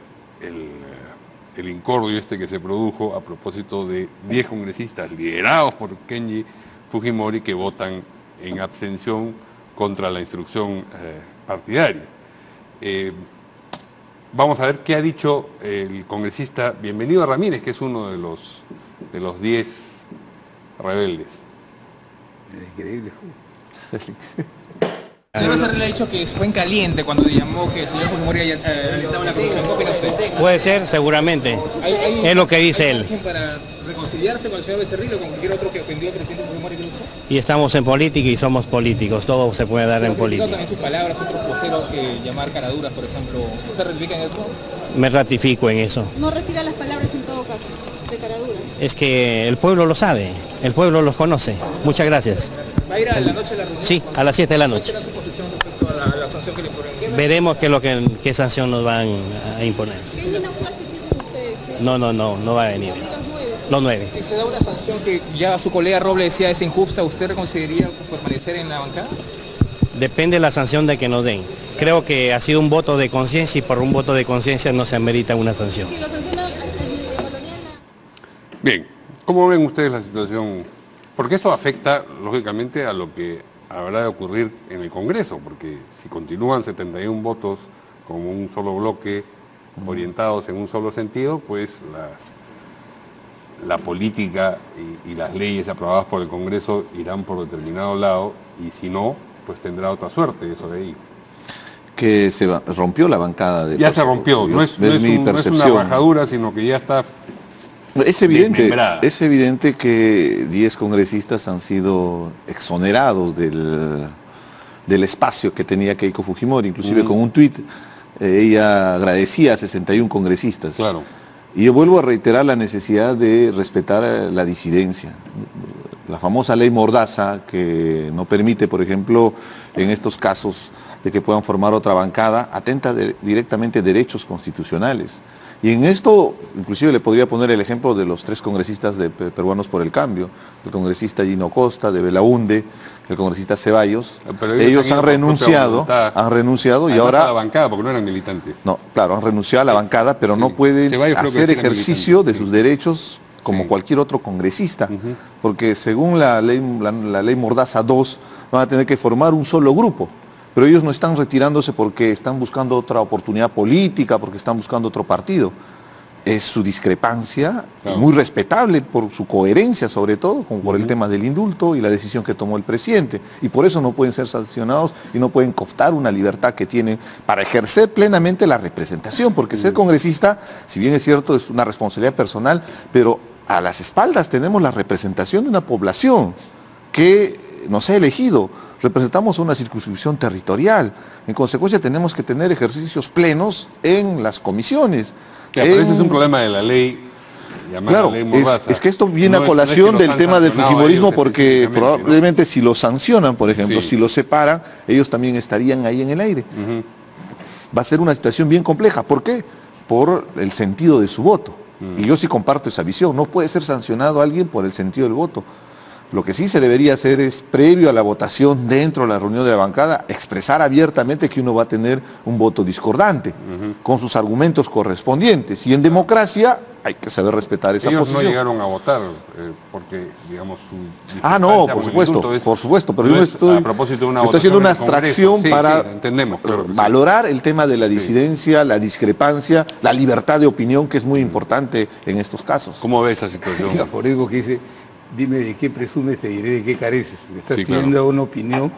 el incordio que se produjo a propósito de 10 congresistas liderados por Kenji Fujimori que votan en abstención contra la instrucción partidaria. Vamos a ver qué ha dicho el congresista Bienvenido Ramírez, que es uno de los 10 rebeldes. Increíble. El señor Becerril ha dicho que fue en caliente cuando llamó que el señor Fujimori alentaba la corrupción. ¿Qué opina usted? Puede ser, seguramente. Es lo que dice él. ¿Para reconciliarse con el señor Becerril o con cualquier otro que ofendió al presidente Fujimori? Y estamos en política y somos políticos. Todo se puede dar en política. También sus palabras, otros voceros que llamar caraduras, por ejemplo. ¿Usted se ratifica en eso? Me ratifico en eso. No retira las palabras en todo caso, de caraduras. Es que el pueblo lo sabe, el pueblo los conoce. Muchas gracias. ¿Va a ir a la noche a la reunión? Sí, a las 7 de la noche. ¿Cuál será su posición respecto a la sanción que le imponen? Veremos qué sanción nos van a imponer. No va a venir. Los 9. Si se da una sanción que ya su colega Robles decía es injusta, ¿usted reconsideraría permanecer en la bancada? Depende de la sanción de que nos den. Creo que ha sido un voto de conciencia y por un voto de conciencia no se amerita una sanción. Bien, ¿cómo ven ustedes la situación? Porque eso afecta, lógicamente, a lo que habrá de ocurrir en el Congreso, porque si continúan 71 votos como un solo bloque, orientados en un solo sentido, pues la política y las leyes aprobadas por el Congreso irán por determinado lado, y si no, pues tendrá otra suerte eso de ahí. Que rompió la bancada de... Ya se rompió, no es una bajadura, sino que ya está... Es evidente que 10 congresistas han sido exonerados del espacio que tenía Keiko Fujimori, inclusive con un tuit ella agradecía a 61 congresistas. Claro. Y yo vuelvo a reiterar la necesidad de respetar la disidencia. La famosa ley Mordaza, que no permite, por ejemplo, en estos casos de que puedan formar otra bancada, atenta directamente derechos constitucionales. Y en esto, inclusive le podría poner el ejemplo de los 3 congresistas de Peruanos por el Cambio, el congresista Gino Costa, de Belaunde, el congresista Ceballos. Pero ellos han renunciado y ahora... a la bancada, porque no eran militantes. No, claro, han renunciado a la bancada, pero no pueden hacer ejercicio de sus derechos como cualquier otro congresista, porque según la ley Mordaza 2 van a tener que formar un solo grupo. Pero ellos no están retirándose porque están buscando otra oportunidad política, porque están buscando otro partido. Es su discrepancia, muy respetable por su coherencia sobre todo, como por el tema del indulto y la decisión que tomó el presidente. Y por eso no pueden ser sancionados y no pueden cooptar una libertad que tienen para ejercer plenamente la representación, porque ser congresista, si bien es cierto, es una responsabilidad personal, pero a las espaldas tenemos la representación de una población que nos ha elegido. Representamos una circunscripción territorial. En consecuencia tenemos que tener ejercicios plenos en las comisiones. Pero ese es un problema de la ley llamada ley Mordaza. Es que esto viene a colación del tema del fujimorismo, porque probablemente si lo sancionan, por ejemplo, si lo separan, ellos también estarían ahí en el aire. Va a ser una situación bien compleja. ¿Por qué? Por el sentido de su voto. Y yo sí comparto esa visión. No puede ser sancionado alguien por el sentido del voto. Lo que sí se debería hacer es, previo a la votación dentro de la reunión de la bancada, expresar abiertamente que uno va a tener un voto discordante, con sus argumentos correspondientes. Y en democracia hay que saber respetar esa posición. Ellos no llegaron a votar porque, digamos, su... no, por supuesto, pero yo estoy haciendo una abstracción para valorar el tema de la disidencia, la discrepancia, la libertad de opinión, que es muy importante en estos casos. ¿Cómo ves esa situación? Por eso que dice... Dime de qué presumes, te diré de qué careces. Me estás pidiendo una opinión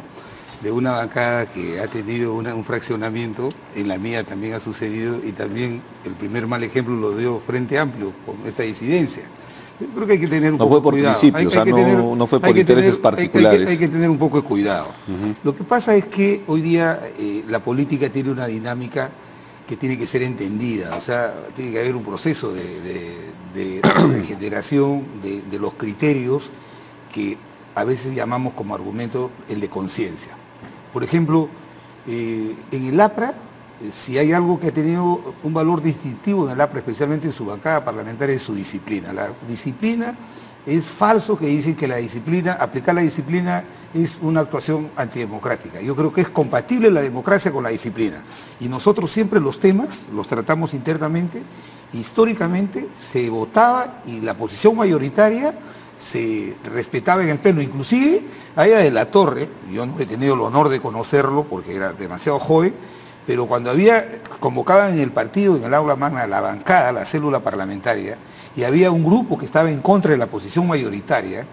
de una bancada que ha tenido un fraccionamiento, en la mía también ha sucedido, y también el primer mal ejemplo lo dio Frente Amplio con esta disidencia. Yo creo que hay que tener un poco de cuidado. No fue por intereses particulares. Hay que tener un poco de cuidado. Lo que pasa es que hoy día la política tiene una dinámica que tiene que ser entendida, o sea, tiene que haber un proceso de regeneración de los criterios que a veces llamamos como argumento el de conciencia. Por ejemplo, en el APRA, si hay algo que ha tenido un valor distintivo en el APRA, especialmente en su bancada parlamentaria, es su disciplina. La disciplina, es falso que dicen que aplicar la disciplina es una actuación antidemocrática. Yo creo que es compatible la democracia con la disciplina. Y nosotros siempre los temas los tratamos internamente. Históricamente se votaba y la posición mayoritaria se respetaba en el pleno. Inclusive, Aida de la Torre, yo no he tenido el honor de conocerlo porque era demasiado joven, pero cuando convocaban en el partido, en el aula magna, la bancada, la célula parlamentaria, y había un grupo que estaba en contra de la posición mayoritaria,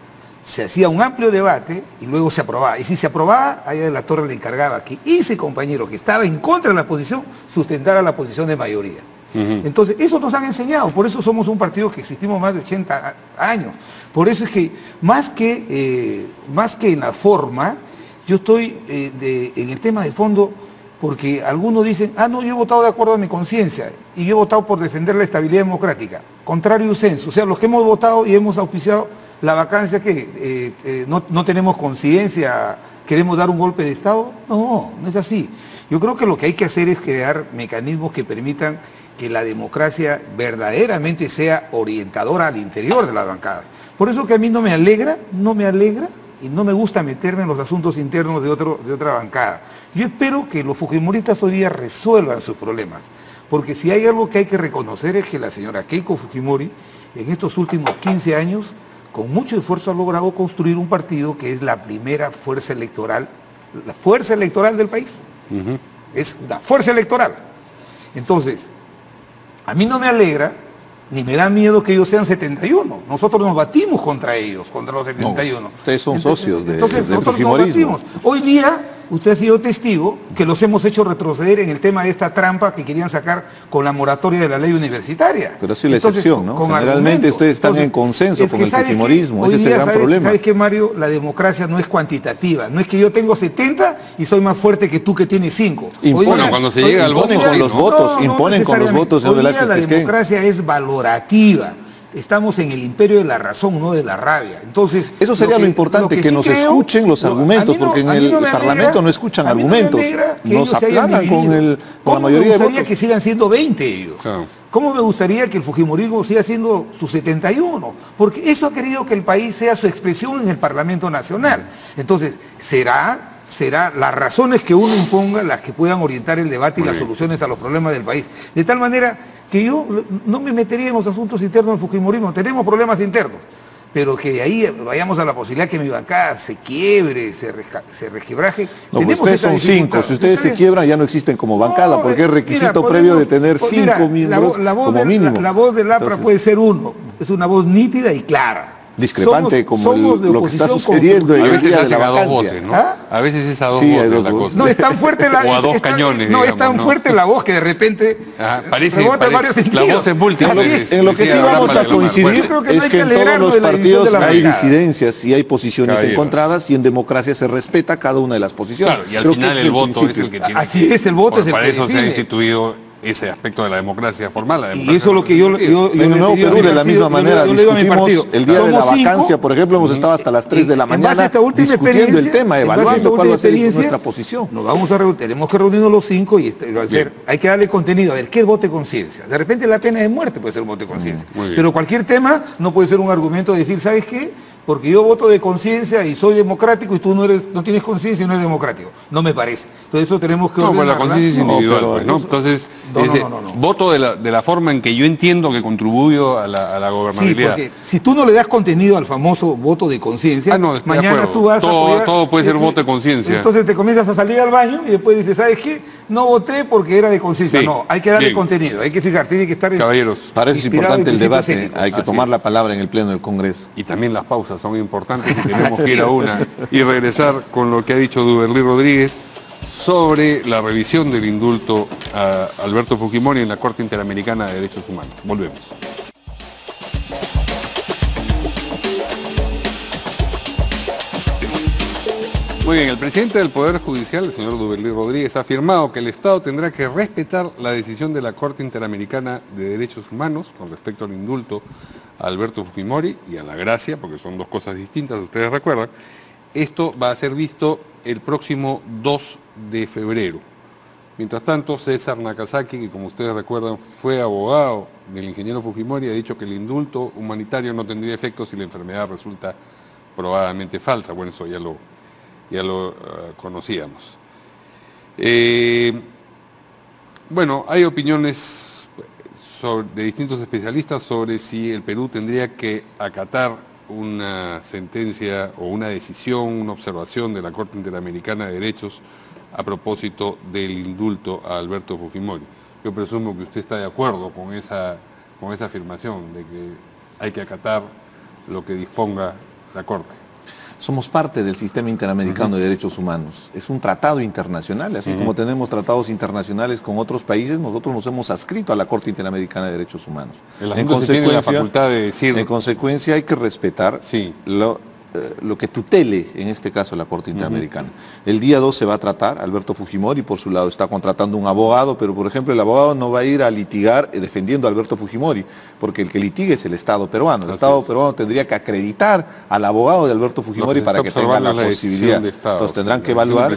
se hacía un amplio debate y luego se aprobaba. Y si se aprobaba, Aida de la Torre le encargaba que ese compañero que estaba en contra de la posición sustentara la posición de mayoría. Entonces, eso nos han enseñado, por eso somos un partido que existimos más de 80 años. Por eso es que, más que en la forma, yo estoy en el tema de fondo, porque algunos dicen, no, yo he votado de acuerdo a mi conciencia, y yo he votado por defender la estabilidad democrática. Contrario sensu, o sea, los que hemos votado y hemos auspiciado la vacancia, que no tenemos conciencia, queremos dar un golpe de Estado. No es así. Yo creo que lo que hay que hacer es crear mecanismos que permitan que la democracia verdaderamente sea orientadora al interior de las bancadas. Por eso que a mí no me alegra y no me gusta meterme en los asuntos internos de otra bancada. Yo espero que los fujimoristas hoy día resuelvan sus problemas, porque si hay algo que hay que reconocer es que la señora Keiko Fujimori en estos últimos 15 años con mucho esfuerzo ha logrado construir un partido que es la primera fuerza electoral del país. Es una fuerza electoral. Entonces, a mí no me alegra ni me da miedo que ellos sean 71. Nosotros nos batimos contra ellos, contra los 71. No, ustedes son socios del nosotros fujimorismo. nos batimos. Hoy día, usted ha sido testigo que los hemos hecho retroceder en el tema de esta trampa que querían sacar con la moratoria de la ley universitaria. Pero ha sido la excepción, ¿no? Generalmente ustedes están en consenso con el fujimorismo, ese es el gran problema. ¿Sabes qué, Mario? La democracia no es cuantitativa, no es que yo tengo 70 y soy más fuerte que tú que tienes 5. Bueno, cuando se llega al voto, con los votos, imponen con los votos. Hoy día la democracia es valorativa. Estamos en el imperio de la razón, no de la rabia. Entonces, eso sería lo importante, que nos escuchen los argumentos, porque en el Parlamento no escuchan argumentos. Nos aplanan con la mayoría de votos. Me gustaría que sigan siendo 20 ellos. Claro. ¿Cómo me gustaría que el fujimorismo siga siendo su 71? Porque eso ha querido que el país sea su expresión en el Parlamento Nacional. Entonces, será las razones que uno imponga las que puedan orientar el debate y las soluciones a los problemas del país. De tal manera que yo no me metería en los asuntos internos del fujimorismo. Tenemos problemas internos, pero que de ahí vayamos a la posibilidad que mi bancada se quiebre, se resquebraje. No, pues ustedes son 5, si ustedes se quiebran ya no existen como bancada, porque es requisito previo de tener 5 miembros como mínimo. La voz del APRA puede ser uno, es una voz nítida y clara. Discrepante lo que está sucediendo en el día de la vacancia. A veces es a dos voces, ¿no? A veces es a dos voces la cosa. No, es tan fuerte la voz. O a dos cañones, no, es tan fuerte la voz que de repente parece la voz es múltiple. En lo que sí vamos a coincidir es que en todos los partidos hay disidencias y hay posiciones encontradas y en democracia se respeta cada una de las posiciones. Claro, y al final el voto es el que tiene. Así es, el voto es el que define. Para eso se ha instituido ese aspecto de la democracia formal. La democracia y eso es lo que yo en el Nuevo Perú de la misma manera discutimos el día de la vacancia, por ejemplo, hemos estado hasta las 3 de la mañana discutiendo el tema, evaluando cuál va a ser nuestra posición. Nos vamos a reunir, tenemos que reunirnos los 5 y hay que darle contenido. A ver, ¿qué es voto de conciencia? De repente la pena de muerte puede ser un voto de conciencia, pero cualquier tema no puede ser un argumento de decir, ¿sabes qué? Porque yo voto de conciencia y soy democrático y tú no tienes conciencia y no eres democrático. No me parece. Entonces eso tenemos que ordenarla. No, pues la conciencia es individual, pues, ¿no? Entonces, voto de la forma en que yo entiendo que contribuyó a la gobernabilidad. Sí, porque si tú no le das contenido al famoso voto de conciencia, mañana tú vas a apoyar, todo puede ser voto de conciencia. Entonces te comienzas a salir al baño y después dices, ¿sabes qué? No voté porque era de conciencia. Sí, no, hay que darle contenido, hay que fijar, tiene que estar... Caballeros, para eso es importante el debate, hay que tomar la palabra en el Pleno del Congreso. Y también las pausas son importantes y tenemos que ir a una y regresar con lo que ha dicho Duberly Rodríguez sobre la revisión del indulto a Alberto Fujimori en la Corte Interamericana de Derechos Humanos. Volvemos. Muy bien, el presidente del Poder Judicial, el señor Duberly Rodríguez, ha afirmado que el Estado tendrá que respetar la decisión de la Corte Interamericana de Derechos Humanos con respecto al indulto a Alberto Fujimori y a la gracia, porque son dos cosas distintas, ustedes recuerdan. Esto va a ser visto el próximo 2 de febrero. Mientras tanto, César Nakazaki, que como ustedes recuerdan fue abogado del ingeniero Fujimori, ha dicho que el indulto humanitario no tendría efecto si la enfermedad resulta probadamente falsa. Bueno, eso ya lo conocíamos. Bueno, hay opiniones de distintos especialistas sobre si el Perú tendría que acatar una sentencia o una decisión, una observación de la Corte Interamericana de Derechos a propósito del indulto a Alberto Fujimori. Yo presumo que usted está de acuerdo con esa afirmación de que hay que acatar lo que disponga la Corte. Somos parte del sistema interamericano de derechos humanos. Es un tratado internacional, así como tenemos tratados internacionales con otros países, nosotros nos hemos adscrito a la Corte Interamericana de Derechos Humanos. En consecuencia, la facultad de decir... En consecuencia hay que respetar lo que tutele, en este caso, la Corte Interamericana. El día 2 se va a tratar, Alberto Fujimori, por su lado, está contratando un abogado, pero, por ejemplo, el abogado no va a ir a litigar defendiendo a Alberto Fujimori, porque el que litigue es el Estado peruano. El Estado peruano tendría que acreditar al abogado de Alberto Fujimori para que tenga la posibilidad. Entonces tendrán que evaluar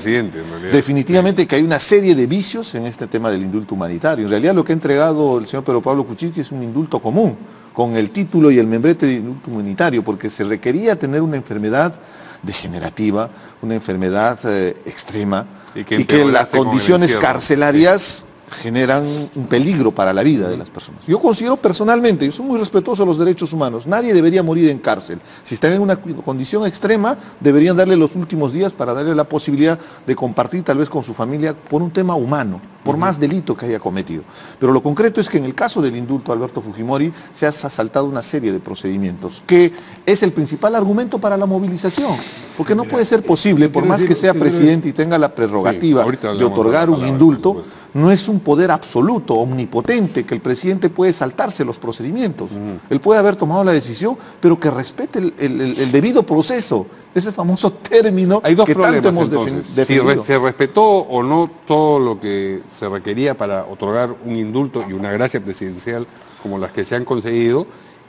definitivamente que hay una serie de vicios en este tema del indulto humanitario. En realidad lo que ha entregado el señor Pedro Pablo Kuczynski es un indulto común, con el título y el membrete de indulto humanitario, porque se requería tener una enfermedad degenerativa, una enfermedad extrema, y que las condiciones carcelarias generan un peligro para la vida de las personas. Yo considero personalmente, yo soy muy respetuoso de los derechos humanos, nadie debería morir en cárcel. Si están en una condición extrema, deberían darle los últimos días para darle la posibilidad de compartir tal vez con su familia por un tema humano, por más delito que haya cometido. Pero lo concreto es que en el caso del indulto a Alberto Fujimori se ha saltado una serie de procedimientos, que es el principal argumento para la movilización, porque no puede ser posible, por más que sea presidente y tenga la prerrogativa de otorgar un indulto, no es un poder absoluto, omnipotente, que el presidente puede saltarse los procedimientos. Él puede haber tomado la decisión, pero que respete el debido proceso, ese famoso término que tanto hemos defendido. Si se respetó o no todo lo que se requería para otorgar un indulto y una gracia presidencial como las que se han conseguido,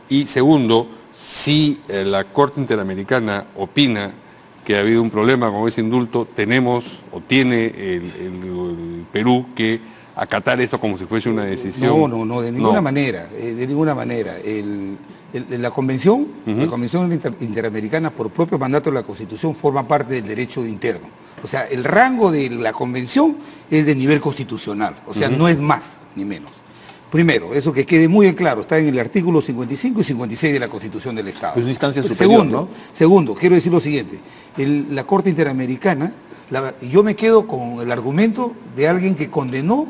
y segundo, si la Corte Interamericana opina que ha habido un problema con ese indulto, tenemos o tiene el Perú que acatar eso como si fuese una decisión. No, de ninguna manera, de ninguna manera. La Convención Interamericana, por propio mandato de la Constitución, forma parte del derecho interno. O sea, el rango de la Convención es de nivel constitucional, o sea, no es más ni menos. Primero, eso que quede muy en claro, está en el artículo 55 y 56 de la Constitución del Estado. Es una instancia superior, Segundo, quiero decir lo siguiente, la Corte Interamericana, yo me quedo con el argumento de alguien que condenó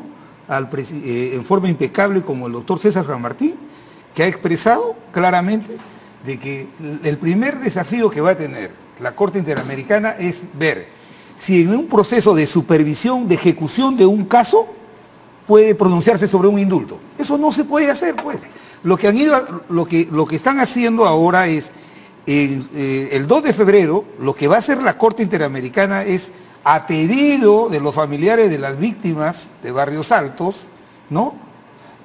en forma impecable como el doctor César San Martín, que ha expresado claramente de que el primer desafío que va a tener la Corte Interamericana es ver si en un proceso de supervisión, de ejecución de un caso, puede pronunciarse sobre un indulto. Eso no se puede hacer, pues. Lo que están haciendo ahora es, el 2 de febrero, lo que va a hacer la Corte Interamericana es, a pedido de los familiares de las víctimas de Barrios Altos, ¿no?,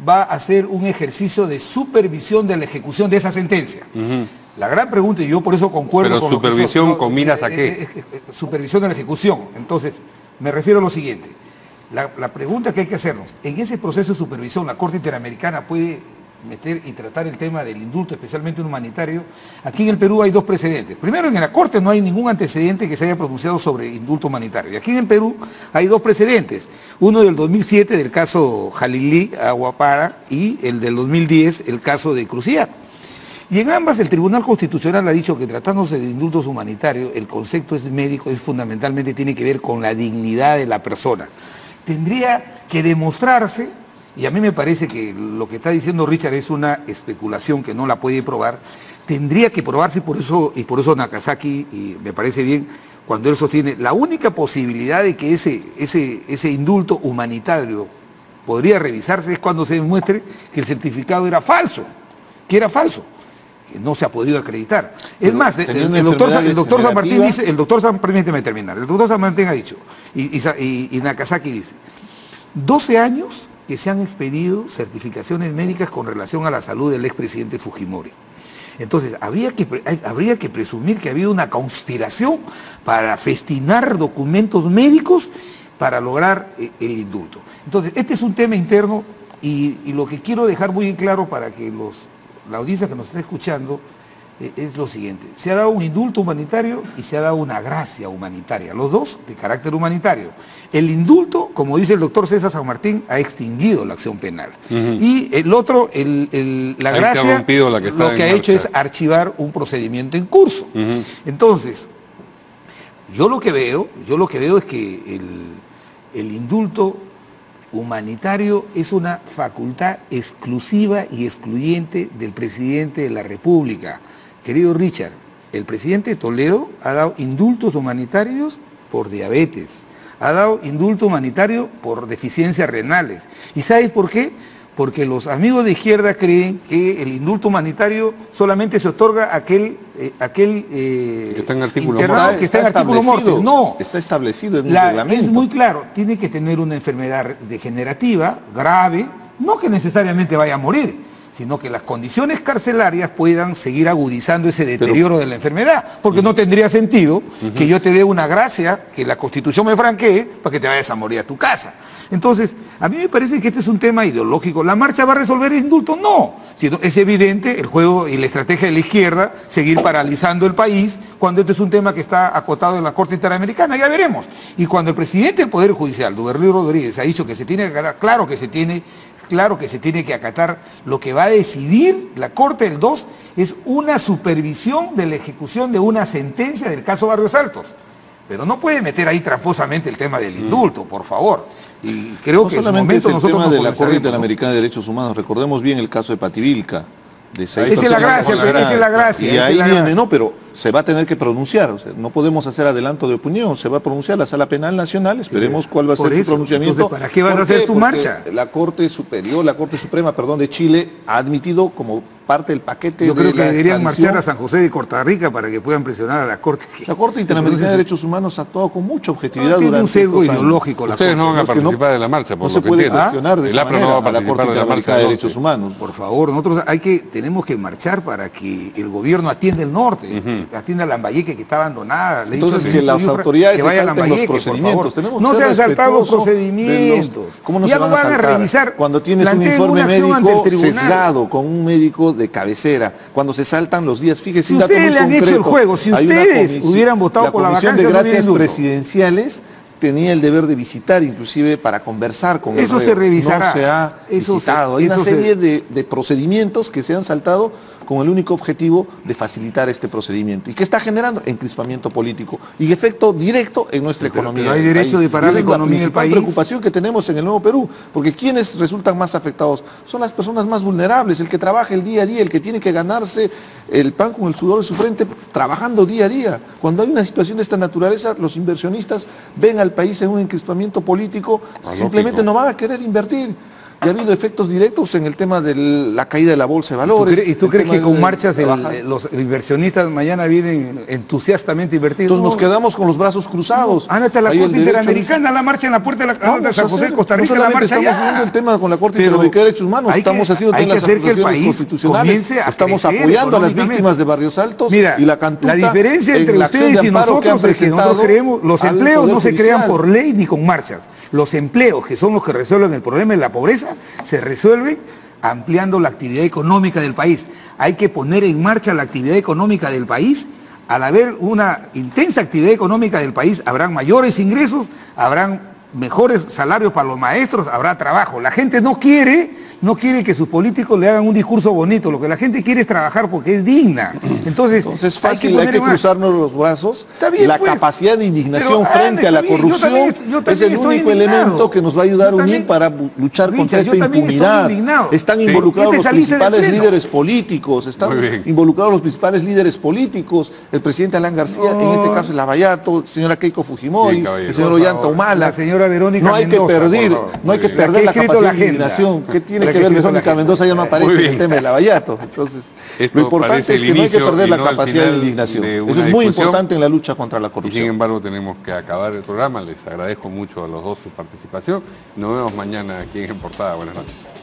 va a hacer un ejercicio de supervisión de la ejecución de esa sentencia. La gran pregunta, y yo por eso concuerdo con supervisión lo que con miras a qué. Supervisión de la ejecución. Entonces, me refiero a lo siguiente. La pregunta que hay que hacernos, en ese proceso de supervisión, la Corte Interamericana puede meter y tratar el tema del indulto, especialmente un humanitario. Aquí en el Perú hay dos precedentes. Primero, en la Corte no hay ningún antecedente que se haya pronunciado sobre indulto humanitario. Y aquí en el Perú hay dos precedentes. Uno del 2007, del caso Jalilí, Aguapara, y el del 2010, el caso de Cruciat. Y en ambas el Tribunal Constitucional ha dicho que tratándose de indultos humanitarios, el concepto es médico, es fundamentalmente tiene que ver con la dignidad de la persona. Tendría que demostrarse, y a mí me parece que lo que está diciendo Richard es una especulación que no la puede probar, tendría que probarse, y por eso Nakazaki, y me parece bien, cuando él sostiene, la única posibilidad de que ese indulto humanitario podría revisarse es cuando se demuestre que el certificado era falso, que no se ha podido acreditar. Es más, el doctor San Martín dice, permíteme terminar, el doctor San Martín ha dicho, y Nakazaki dice, 12 años que se han expedido certificaciones médicas con relación a la salud del expresidente Fujimori. Entonces, habría que presumir que había una conspiración para festinar documentos médicos para lograr el indulto. Entonces, este es un tema interno y lo que quiero dejar muy en claro para que la audiencia que nos está escuchando es lo siguiente. Se ha dado un indulto humanitario y se ha dado una gracia humanitaria, los dos de carácter humanitario. El indulto, como dice el doctor César San Martín, ha extinguido la acción penal. Y el otro, la gracia, lo que ha hecho es archivar un procedimiento en curso. Entonces, yo lo que veo es que el indulto humanitario es una facultad exclusiva y excluyente del presidente de la República. Querido Richard, el presidente Toledo ha dado indultos humanitarios por diabetes, ha dado indulto humanitario por deficiencias renales. ¿Y sabes por qué? Porque los amigos de izquierda creen que el indulto humanitario solamente se otorga a aquel que está en artículo internado que está en artículo mortis. No, está establecido en un reglamento. Es muy claro, tiene que tener una enfermedad degenerativa grave, no que necesariamente vaya a morir, sino que las condiciones carcelarias puedan seguir agudizando ese deterioro de la enfermedad, porque no tendría sentido que yo te dé una gracia, que la Constitución me franquee, para que te vayas a morir a tu casa. Entonces, a mí me parece que este es un tema ideológico. ¿La marcha va a resolver el indulto? No. Es evidente el juego y la estrategia de la izquierda, seguir paralizando el país, cuando este es un tema que está acotado en la Corte Interamericana, ya veremos. Y cuando el presidente del Poder Judicial, Duberly Rodríguez, ha dicho que se tiene que acatar, claro que se tiene que acatar, lo que va a decidir la Corte del 2 es una supervisión de la ejecución de una sentencia del caso Barrios Altos. Pero no puede meter ahí tramposamente el tema del indulto, por favor. Y creo que en su momento es el nosotros tema de la Corte comenzaremos, Interamericana de Derechos Humanos. Recordemos bien el caso de Pativilca. Esa es la gracia, esa es la gracia. Y ahí viene, no, pero se va a tener que pronunciar. O sea, no podemos hacer adelanto de opinión. Se va a pronunciar la Sala Penal Nacional. Esperemos cuál va a ser su pronunciamiento. Entonces, ¿para qué vas a hacer tu marcha? La Corte Superior, la Corte Suprema, de Chile ha admitido como parte del paquete. Yo creo que deberían marchar a San José de Costa Rica para que puedan presionar a la Corte. La Corte Interamericana de Derechos Humanos ha actuado con mucha objetividad. Tiene un sesgo ideológico. Ustedes no van a participar de la marcha, por no se puede cuestionar de esa manera no va a a la Corte Interamericana de Derechos Humanos. Por favor, nosotros tenemos que marchar para que el gobierno atienda el norte, atienda Lambayeque, que está abandonada. Entonces que las autoridades se salten los procedimientos. No se han saltado los procedimientos. ¿Cómo no se van a revisar? Cuando tienes un informe médico sesgado, con un médico de cabecera, cuando se saltan los días, fíjese, si ustedes le han hecho el juego, si ustedes hubieran votado por la vacancia de gracias presidenciales, tenía el deber de visitar, inclusive para conversar con el reo. Se revisará. No se ha visitado. Hay una serie de procedimientos que se han saltado con el único objetivo de facilitar este procedimiento. ¿Y qué está generando? Encrispamiento político y efecto directo en nuestra economía. Pero hay derecho de parar la economía del país. Es la preocupación que tenemos en el Nuevo Perú, porque ¿quiénes resultan más afectados? Son las personas más vulnerables, el que trabaja el día a día, el que tiene que ganarse el pan con el sudor de su frente, trabajando día a día. Cuando hay una situación de esta naturaleza, los inversionistas ven al país en un encrispamiento político, simplemente no van a querer invertir. Y ha habido efectos directos en el tema de la caída de la bolsa de valores. ¿Y tú crees que con marchas los inversionistas mañana vienen entusiastamente invertidos? Entonces nos quedamos con los brazos cruzados. Ándate a la Corte Interamericana, la marcha en la puerta de San José de Costa Rica, la marcha estamos viendo el tema con la Corte Interamericana de Derechos Humanos, estamos haciendo hay que hacer que el país comience a estamos apoyando a las víctimas de Barrios Altos. Mira, y la Cantuta, la diferencia entre ustedes y nosotros es que nosotros creemos, los empleos no se crean por ley ni con marchas. Los empleos, que son los que resuelven el problema de la pobreza, se resuelven ampliando la actividad económica del país. Hay que poner en marcha la actividad económica del país. Al haber una intensa actividad económica del país, habrán mayores ingresos, habrán mejores salarios para los maestros, habrá trabajo. La gente no quiere que sus políticos le hagan un discurso bonito. Lo que la gente quiere es trabajar porque es digna. Entonces es fácil, hay que cruzarnos los brazos. Bien, la capacidad de indignación frente a la corrupción es el único elemento que nos va a ayudar a unir para luchar contra esta impunidad. Están involucrados los principales líderes políticos, el presidente Alan García, en este caso el Lavallato, señora Keiko Fujimori, el señor Ollanta Humala, la señora Verónica Mendoza. No hay que perder la capacidad de indignación. ¿Qué tiene que ver Verónica Mendoza? Ya no aparece en el tema del Lavallato. Entonces, lo importante es que no hay que perder la capacidad de indignación. Eso es muy importante en la lucha contra la corrupción. Y sin embargo tenemos que acabar el programa. Les agradezco mucho a los dos su participación. Nos vemos mañana aquí en Portada. Buenas noches.